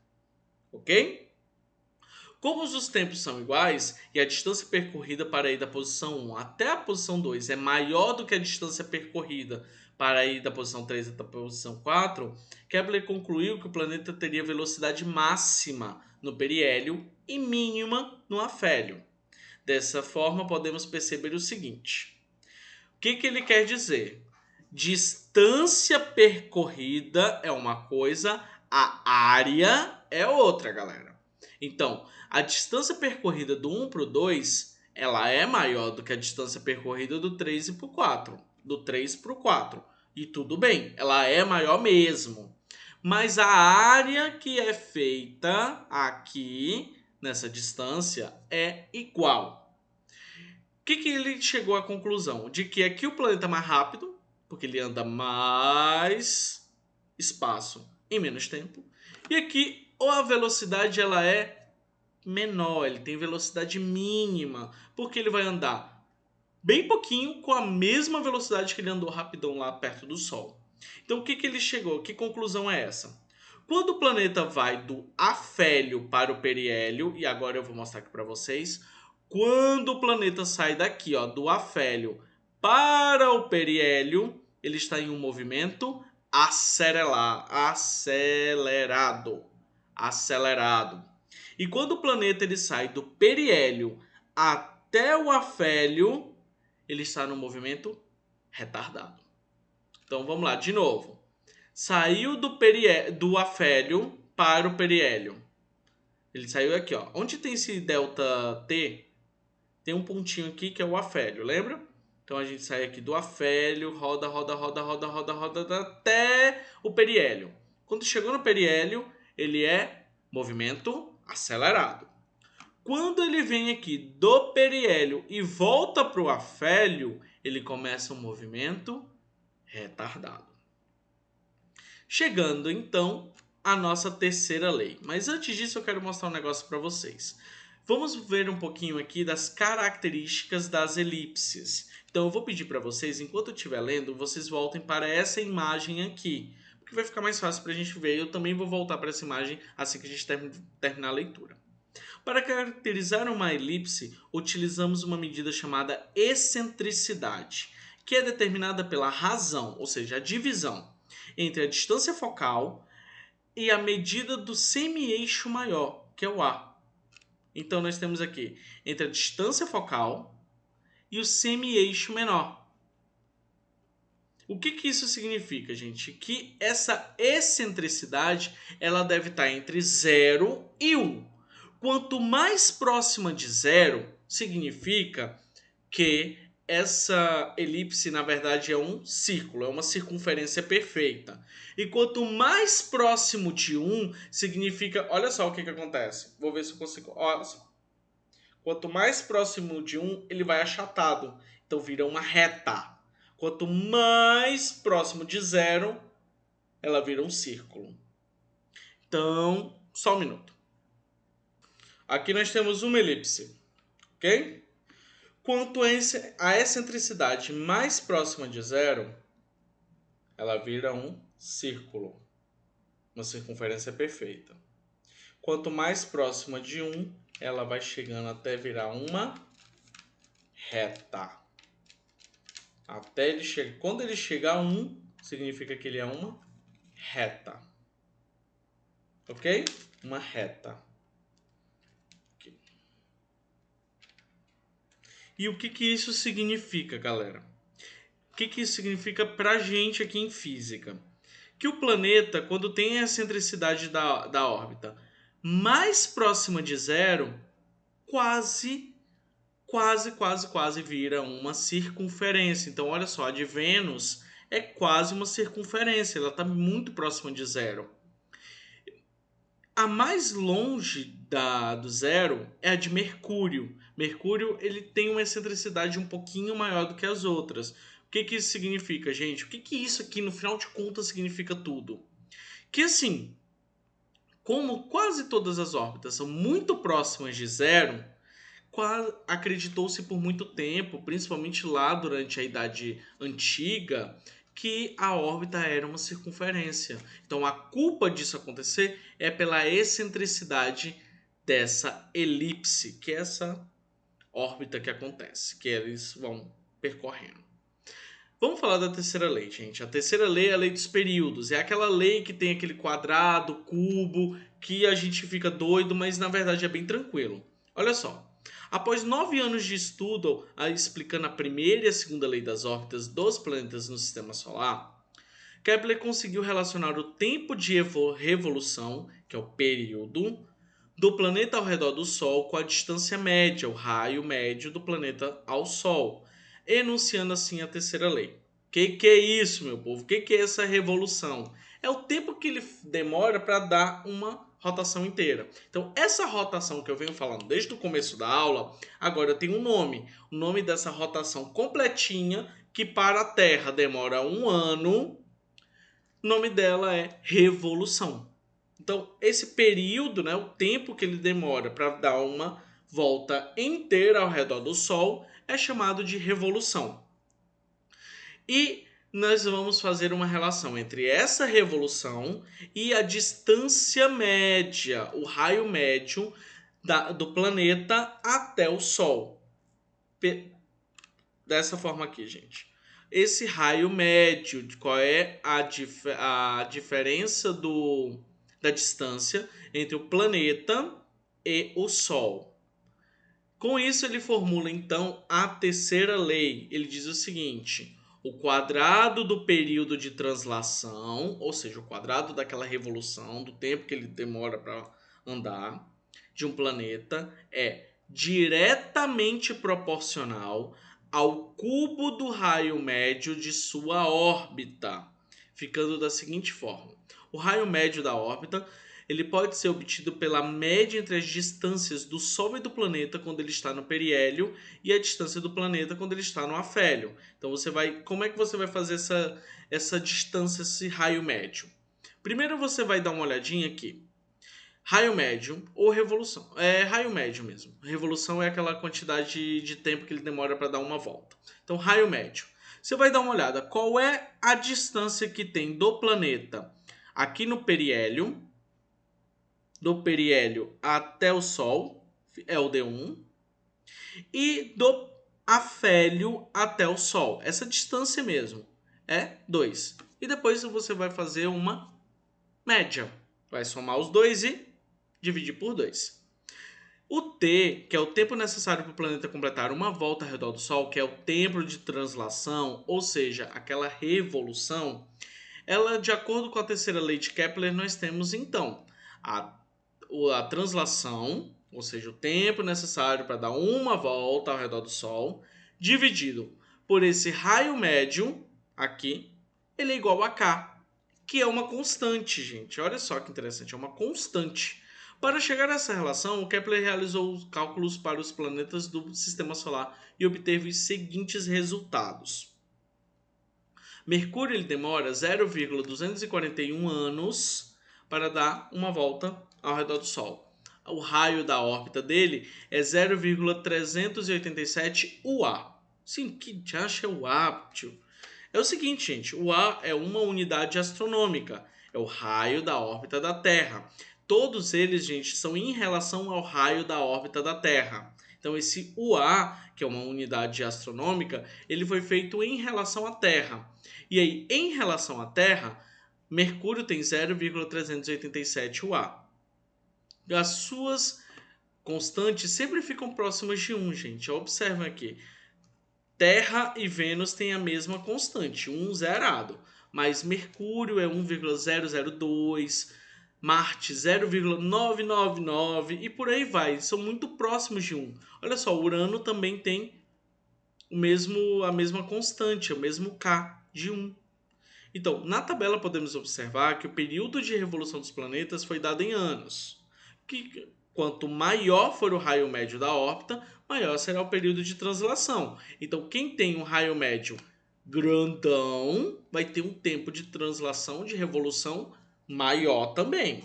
Ok? Como os tempos são iguais e a distância percorrida para ir da posição 1 até a posição 2 é maior do que a distância percorrida para ir da posição 3 até a posição 4, Kepler concluiu que o planeta teria velocidade máxima no periélio e mínima no afélio. Dessa forma, podemos perceber o seguinte. O que ele quer dizer? Distância percorrida é uma coisa, a área é outra, galera. Então, a distância percorrida do 1 para o 2, ela é maior do que a distância percorrida do 3 para o 4. Do 3 para o 4. E tudo bem, ela é maior mesmo. Mas a área que é feita aqui, nessa distância, é igual. O que ele chegou à conclusão? De que aqui o planeta é mais rápido, porque ele anda mais espaço em menos tempo. E aqui a velocidade ela é menor, ele tem velocidade mínima, porque ele vai andar bem pouquinho com a mesma velocidade que ele andou rapidão lá perto do Sol. Então o que ele chegou? Que conclusão é essa? Quando o planeta vai do afélio para o periélio, e agora eu vou mostrar aqui para vocês, quando o planeta sai daqui, ó, do afélio para o periélio, ele está em um movimento acelerado. E quando o planeta ele sai do periélio até o afélio, ele está no movimento retardado. Então vamos lá, de novo. Saiu do afélio para o periélio. Ele saiu aqui, ó. Onde tem esse ΔT, tem um pontinho aqui que é o afélio, lembra? Então a gente sai aqui do afélio, roda até o periélio. Quando chegou no periélio, ele é movimento acelerado. Quando ele vem aqui do periélio e volta para o afélio, ele começa um movimento retardado. Chegando então à nossa terceira lei. Mas antes disso eu quero mostrar um negócio para vocês. Vamos ver um pouquinho aqui das características das elipses. Então eu vou pedir para vocês, enquanto eu estiver lendo, vocês voltem para essa imagem aqui, porque vai ficar mais fácil para a gente ver. Eu também vou voltar para essa imagem assim que a gente terminar a leitura. Para caracterizar uma elipse, utilizamos uma medida chamada excentricidade, que é determinada pela razão, ou seja, a divisão, entre a distância focal e a medida do semi-eixo maior, que é o A. Então nós temos aqui entre a distância focal e o semi-eixo menor. O que isso significa, gente? Que essa excentricidade ela deve estar entre 0 e 1. Quanto mais próxima de 0, significa que essa elipse, na verdade, é um círculo, é uma circunferência perfeita. E quanto mais próximo de 1, significa... Olha só o que acontece. Vou ver se eu consigo... Olha só. Quanto mais próximo de 1, ele vai achatado. Então vira uma reta. Quanto mais próximo de 0, ela vira um círculo. Então, só um minuto. Aqui nós temos uma elipse, ok? Quanto a excentricidade mais próxima de 0, ela vira um círculo. Uma circunferência perfeita. Quanto mais próxima de 1, ela vai chegando até virar uma reta. Até ele chegar. Quando ele chegar a 1, significa que ele é uma reta. Ok? Uma reta. Okay. E o que isso significa, galera? O que isso significa pra gente aqui em física? Que o planeta, quando tem a excentricidade da órbita mais próxima de 0, quase vira uma circunferência. Então, olha só, a de Vênus é quase uma circunferência, ela está muito próxima de 0. A mais longe do 0 é a de Mercúrio. Mercúrio ele tem uma excentricidade um pouquinho maior do que as outras. O que isso significa, gente? O que isso aqui, no final de contas, significa tudo? Que assim, como quase todas as órbitas são muito próximas de 0, acreditou-se por muito tempo, principalmente lá durante a Idade Antiga, que a órbita era uma circunferência. Então a culpa disso acontecer é pela excentricidade dessa elipse, que é essa órbita que acontece, que eles vão percorrendo. Vamos falar da terceira lei, gente. A terceira lei é a lei dos períodos. É aquela lei que tem aquele quadrado, cubo, que a gente fica doido, mas na verdade é bem tranquilo. Olha só. Após 9 anos de estudo explicando a primeira e a segunda lei das órbitas dos planetas no Sistema Solar, Kepler conseguiu relacionar o tempo de revolução, que é o período, do planeta ao redor do Sol com a distância média, o raio médio do planeta ao Sol, enunciando assim a terceira lei. Que é isso, meu povo? Que é essa revolução? É o tempo que ele demora para dar uma rotação inteira. Então, essa rotação que eu venho falando desde o começo da aula, agora tem um nome. O nome dessa rotação completinha, que para a Terra demora 1 ano, o nome dela é revolução. Então, esse período, né, o tempo que ele demora para dar uma volta inteira ao redor do Sol, é chamado de revolução. E nós vamos fazer uma relação entre essa revolução e a distância média, o raio médio do planeta até o Sol. Dessa forma aqui, gente. Esse raio médio, qual é a diferença da distância entre o planeta e o Sol. Com isso, ele formula, então, a terceira lei. Ele diz o seguinte: o quadrado do período de translação, ou seja, o quadrado daquela revolução, do tempo que ele demora para andar, de um planeta, é diretamente proporcional ao cubo do raio médio de sua órbita, ficando da seguinte forma. O raio médio da órbita ele pode ser obtido pela média entre as distâncias do Sol e do planeta quando ele está no periélio e a distância do planeta quando ele está no afélio. Então como é que você vai fazer essa distância, esse raio médio? Primeiro você vai dar uma olhadinha aqui. Raio médio ou revolução. É raio médio mesmo. Revolução é aquela quantidade de tempo que ele demora para dar uma volta. Então, raio médio. Você vai dar uma olhada. Qual é a distância que tem do planeta aqui no periélio do periélio até o Sol, é o D1, e do afélio até o Sol. Essa distância mesmo é 2. E depois você vai fazer uma média. Vai somar os dois e dividir por 2. O T, que é o tempo necessário para o planeta completar uma volta ao redor do Sol, que é o tempo de translação, ou seja, aquela revolução, ela, de acordo com a terceira lei de Kepler, nós temos então a, a translação, ou seja, o tempo necessário para dar uma volta ao redor do Sol, dividido por esse raio médio aqui, ele é igual a K, que é uma constante, gente. Olha só que interessante, é uma constante. Para chegar a essa relação, o Kepler realizou os cálculos para os planetas do Sistema Solar e obteve os seguintes resultados. Mercúrio ele demora 0,241 anos para dar uma volta ao redor do Sol. O raio da órbita dele é 0,387 UA. Sim, que acha é o UA, tio? É o seguinte, gente, o A é uma unidade astronômica, é o raio da órbita da Terra. Todos eles, gente, são em relação ao raio da órbita da Terra. Então esse UA, que é uma unidade astronômica, ele foi feito em relação à Terra. E aí, em relação à Terra, Mercúrio tem 0,387 UA. As suas constantes sempre ficam próximas de 1, gente. Observem aqui. Terra e Vênus têm a mesma constante, 1 zerado. Mas Mercúrio é 1,002, Marte 0,999 e por aí vai. São muito próximos de 1. Olha só, Urano também tem a mesma constante, o mesmo K de 1. Então, na tabela podemos observar que o período de revolução dos planetas foi dado em anos. Que quanto maior for o raio médio da órbita, maior será o período de translação. Então, quem tem um raio médio grandão vai ter um tempo de translação, de revolução maior também.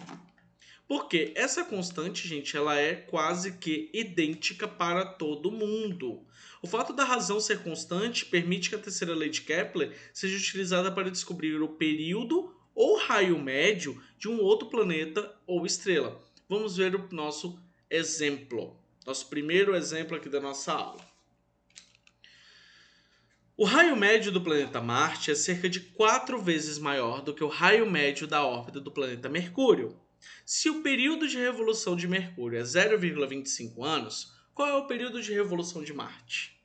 Porque essa constante, gente, ela é quase que idêntica para todo mundo. O fato da razão ser constante permite que a terceira lei de Kepler seja utilizada para descobrir o período ou raio médio de um outro planeta ou estrela. Vamos ver o nosso exemplo. Nosso primeiro exemplo aqui da nossa aula. O raio médio do planeta Marte é cerca de 4 vezes maior do que o raio médio da órbita do planeta Mercúrio. Se o período de revolução de Mercúrio é 0,25 anos, qual é o período de revolução de Marte?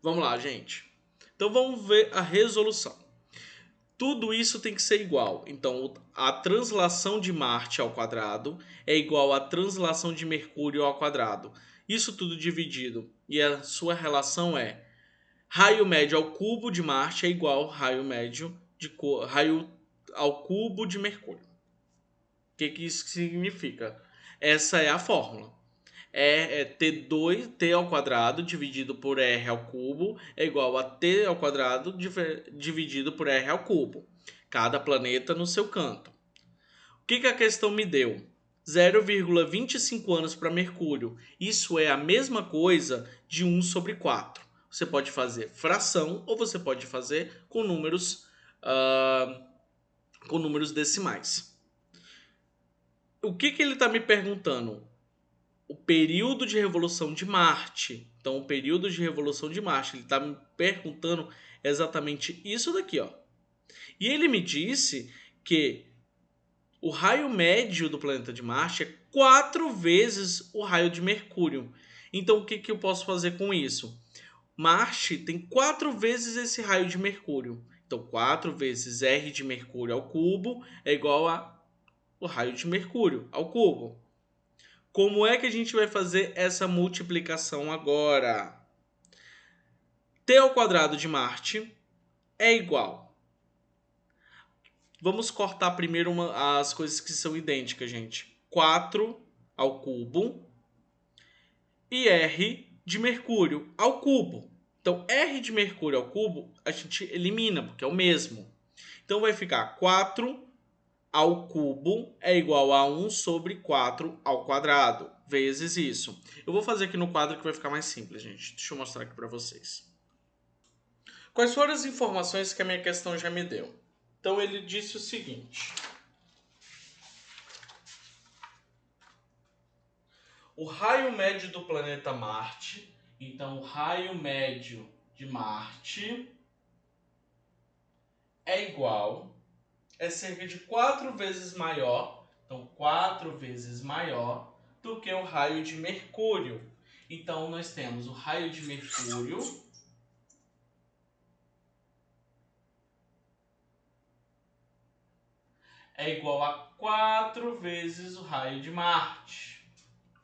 Vamos lá, gente. Então vamos ver a resolução. Tudo isso tem que ser igual. Então a translação de Marte ao quadrado é igual à translação de Mercúrio ao quadrado. Isso tudo dividido. E a sua relação é raio médio ao cubo de Marte é igual ao raio médio de raio ao cubo de Mercúrio. O que isso significa? Essa é a fórmula. É T ao quadrado dividido por R ao cubo é igual a T ao quadrado dividido por R ao cubo. Cada planeta no seu canto. O que a questão me deu? 0,25 anos para Mercúrio. Isso é a mesma coisa de 1 sobre 4. Você pode fazer fração ou você pode fazer com números decimais. O que ele está me perguntando? O período de revolução de Marte. Então, o período de revolução de Marte, ele está me perguntando exatamente isso daqui, ó. E ele me disse que o raio médio do planeta de Marte é 4 vezes o raio de Mercúrio. Então, o que eu posso fazer com isso? Marte tem 4 vezes esse raio de Mercúrio. Então, 4 vezes R de Mercúrio ao cubo é igual a o raio de Mercúrio ao cubo. Como é que a gente vai fazer essa multiplicação agora? T ao quadrado de Marte é igual. Vamos cortar primeiro as coisas que são idênticas, gente. 4 ao cubo e R de Mercúrio ao cubo. Então, R de Mercúrio ao cubo a gente elimina, porque é o mesmo. Então, vai ficar 4 ao cubo é igual a 1 sobre 4 ao quadrado, vezes isso. Eu vou fazer aqui no quadro que vai ficar mais simples, gente. Deixa eu mostrar aqui para vocês. Quais foram as informações que a minha questão já me deu? Então ele disse o seguinte: o raio médio do planeta Marte, então o raio médio de Marte é cerca de 4 vezes maior, então 4 vezes maior do que o raio de Mercúrio. Então nós temos o raio de Mercúrio é igual a 4 vezes o raio de Marte.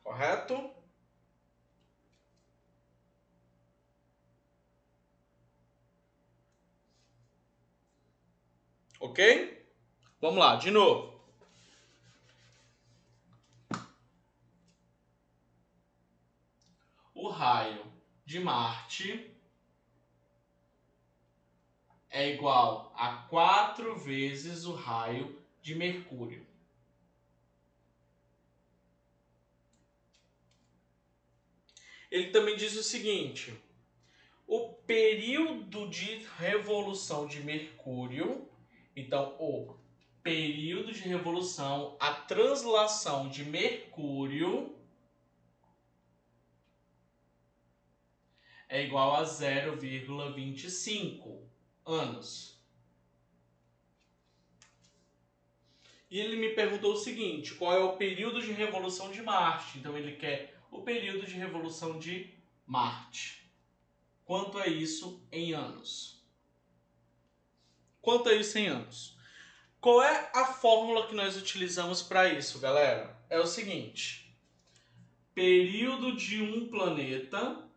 Correto? Ok? Vamos lá, de novo. O raio de Marte é igual a 4 vezes o raio de Mercúrio. Ele também diz o seguinte: o período de revolução de Mercúrio, então o período de revolução, a translação de Mercúrio é igual a 0,25 anos. E ele me perguntou o seguinte: qual é o período de revolução de Marte? Então ele quer o período de revolução de Marte. Quanto é isso em anos? Quanto é isso em anos? Qual é a fórmula que nós utilizamos para isso, galera? É o seguinte: período de um planeta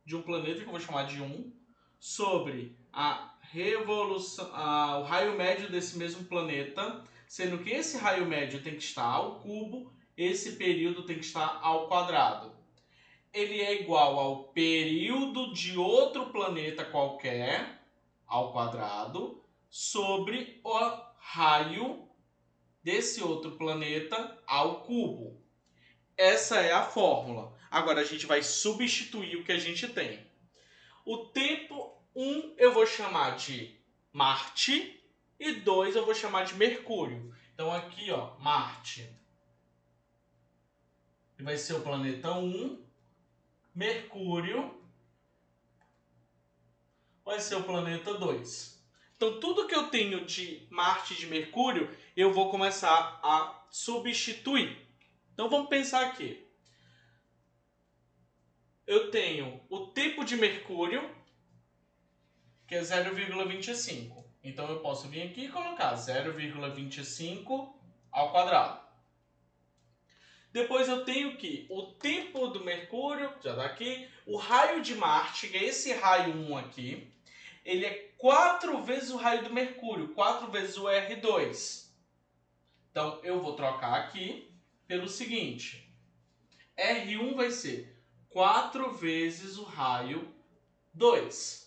que eu vou chamar de 1, sobre a revolução, o raio médio desse mesmo planeta, sendo que esse raio médio tem que estar ao cubo, esse período tem que estar ao quadrado. Ele é igual ao período de outro planeta qualquer, ao quadrado, sobre o raio desse outro planeta ao cubo. Essa é a fórmula. Agora a gente vai substituir o que a gente tem. O tempo 1 eu vou chamar de Marte e 2 eu vou chamar de Mercúrio. Então aqui, ó, Marte vai ser o planeta 1, Mercúrio vai ser o planeta 2. Então tudo que eu tenho de Marte e de Mercúrio, eu vou começar a substituir. Então vamos pensar aqui. Eu tenho o tempo de Mercúrio, que é 0,25. Então eu posso vir aqui e colocar 0,25 ao quadrado. Depois eu tenho que o tempo do Mercúrio, já está aqui, o raio de Marte, que é esse raio 1 aqui, ele é 4 vezes o raio do Mercúrio, 4 vezes o R2. Então eu vou trocar aqui pelo seguinte: R1 vai ser 4 vezes o raio 2.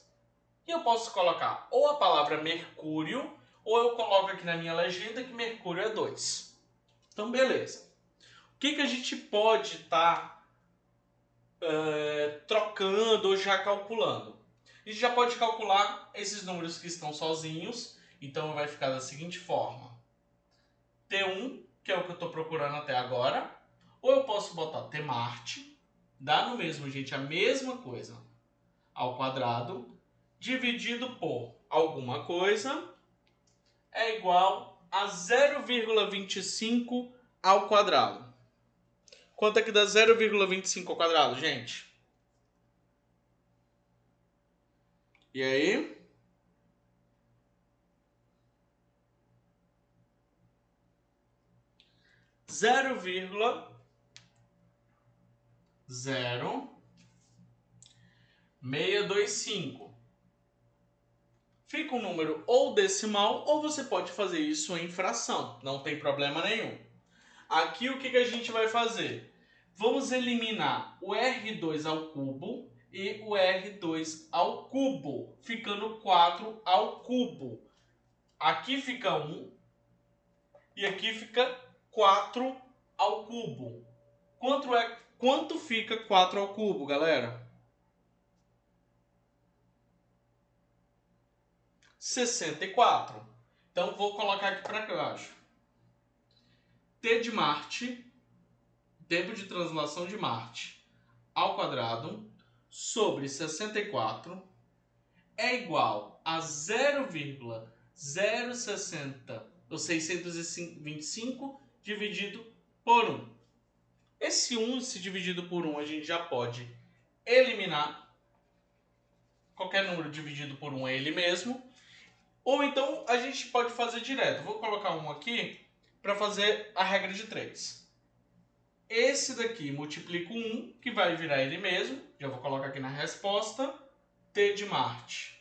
E eu posso colocar ou a palavra Mercúrio, ou eu coloco aqui na minha legenda que Mercúrio é 2. Então, beleza. O que a gente pode estar trocando ou já calculando? A gente já pode calcular esses números que estão sozinhos. Então, vai ficar da seguinte forma. T1, que é o que eu estou procurando até agora. Ou eu posso botar T Marte, dá no mesmo, gente, a mesma coisa, ao quadrado, dividido por alguma coisa, é igual a 0,25 ao quadrado. Quanto é que dá 0,25 ao quadrado, gente? E aí? Zero vírgula 0625. Fica um número ou decimal, ou você pode fazer isso em fração. Não tem problema nenhum. Aqui o que a gente vai fazer? Vamos eliminar o R2 ao cubo e o R2 ao cubo, ficando 4 ao cubo. Aqui fica 1 e aqui fica 4 ao cubo. Quanto fica 4 ao cubo, galera? 64. Então, vou colocar aqui para baixo. T de Marte, tempo de translação de Marte ao quadrado, sobre 64, é igual a 625 dividido por 1. Esse 1, se dividido por 1, a gente já pode eliminar. Qualquer número dividido por 1 é ele mesmo. Ou então a gente pode fazer direto. Vou colocar 1 aqui para fazer a regra de 3. Esse daqui multiplica 1, que vai virar ele mesmo. Já vou colocar aqui na resposta. T de Marte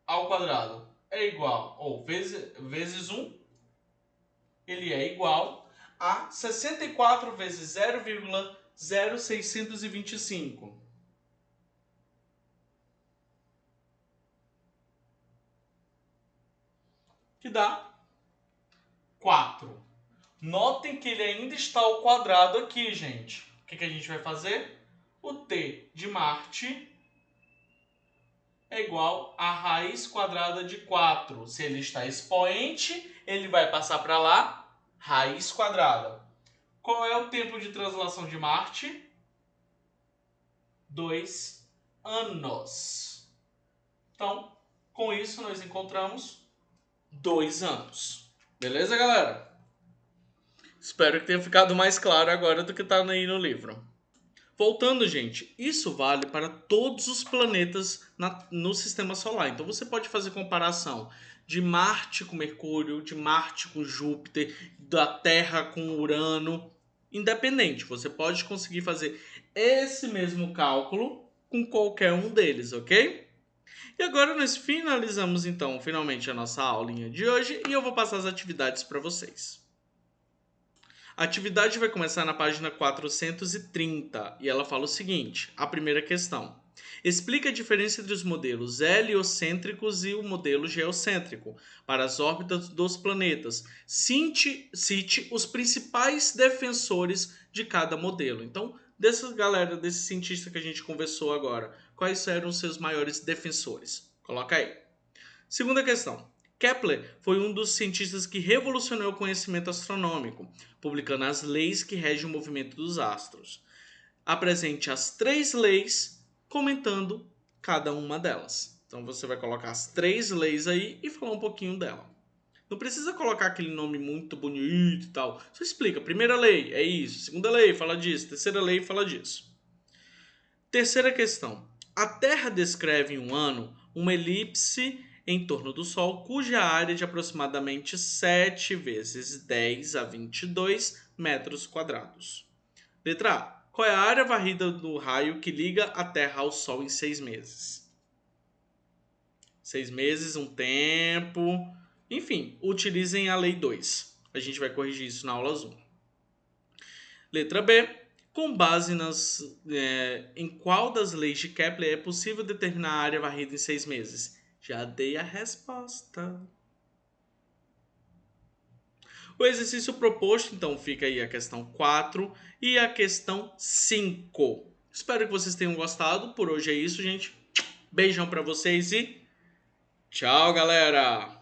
ao quadrado é igual, ou vezes 1, ele é igual a 64 vezes 0,0625. Que dá 4. Notem que ele ainda está ao quadrado aqui, gente. O que a gente vai fazer? O T de Marte é igual a raiz quadrada de 4. Se ele está expoente, ele vai passar para lá, raiz quadrada. Qual é o tempo de translação de Marte? 2 anos. Então, com isso, nós encontramos 2 anos. Beleza, galera? Espero que tenha ficado mais claro agora do que está aí no livro. Voltando, gente, isso vale para todos os planetas no Sistema Solar. Então você pode fazer comparação de Marte com Mercúrio, de Marte com Júpiter, da Terra com Urano, independente. Você pode conseguir fazer esse mesmo cálculo com qualquer um deles, ok? E agora nós finalizamos então, finalmente, a nossa aulinha de hoje e eu vou passar as atividades para vocês. A atividade vai começar na página 430 e ela fala o seguinte, a primeira questão. Explica a diferença entre os modelos heliocêntricos e o modelo geocêntrico para as órbitas dos planetas. Cite os principais defensores de cada modelo. Então, desse cientista que a gente conversou agora, quais eram os seus maiores defensores? Coloca aí. Segunda questão. Kepler foi um dos cientistas que revolucionou o conhecimento astronômico, publicando as leis que regem o movimento dos astros. Apresente as 3 leis, comentando cada uma delas. Então você vai colocar as 3 leis aí e falar um pouquinho dela. Não precisa colocar aquele nome muito bonito e tal. Só explica. Primeira lei é isso. Segunda lei fala disso. Terceira lei fala disso. Terceira questão. A Terra descreve em um ano uma elipse em torno do Sol, cuja área é de aproximadamente 7 vezes 10 a 22 metros quadrados. Letra A. Qual é a área varrida do raio que liga a Terra ao Sol em 6 meses? 6 meses, um tempo... Enfim, utilizem a Lei 2. A gente vai corrigir isso na aula 1. Letra B. Com base em qual das leis de Kepler é possível determinar a área varrida em 6 meses? Já dei a resposta. O exercício proposto, então, fica aí a questão 4 e a questão 5. Espero que vocês tenham gostado. Por hoje é isso, gente. Beijão pra vocês e tchau, galera!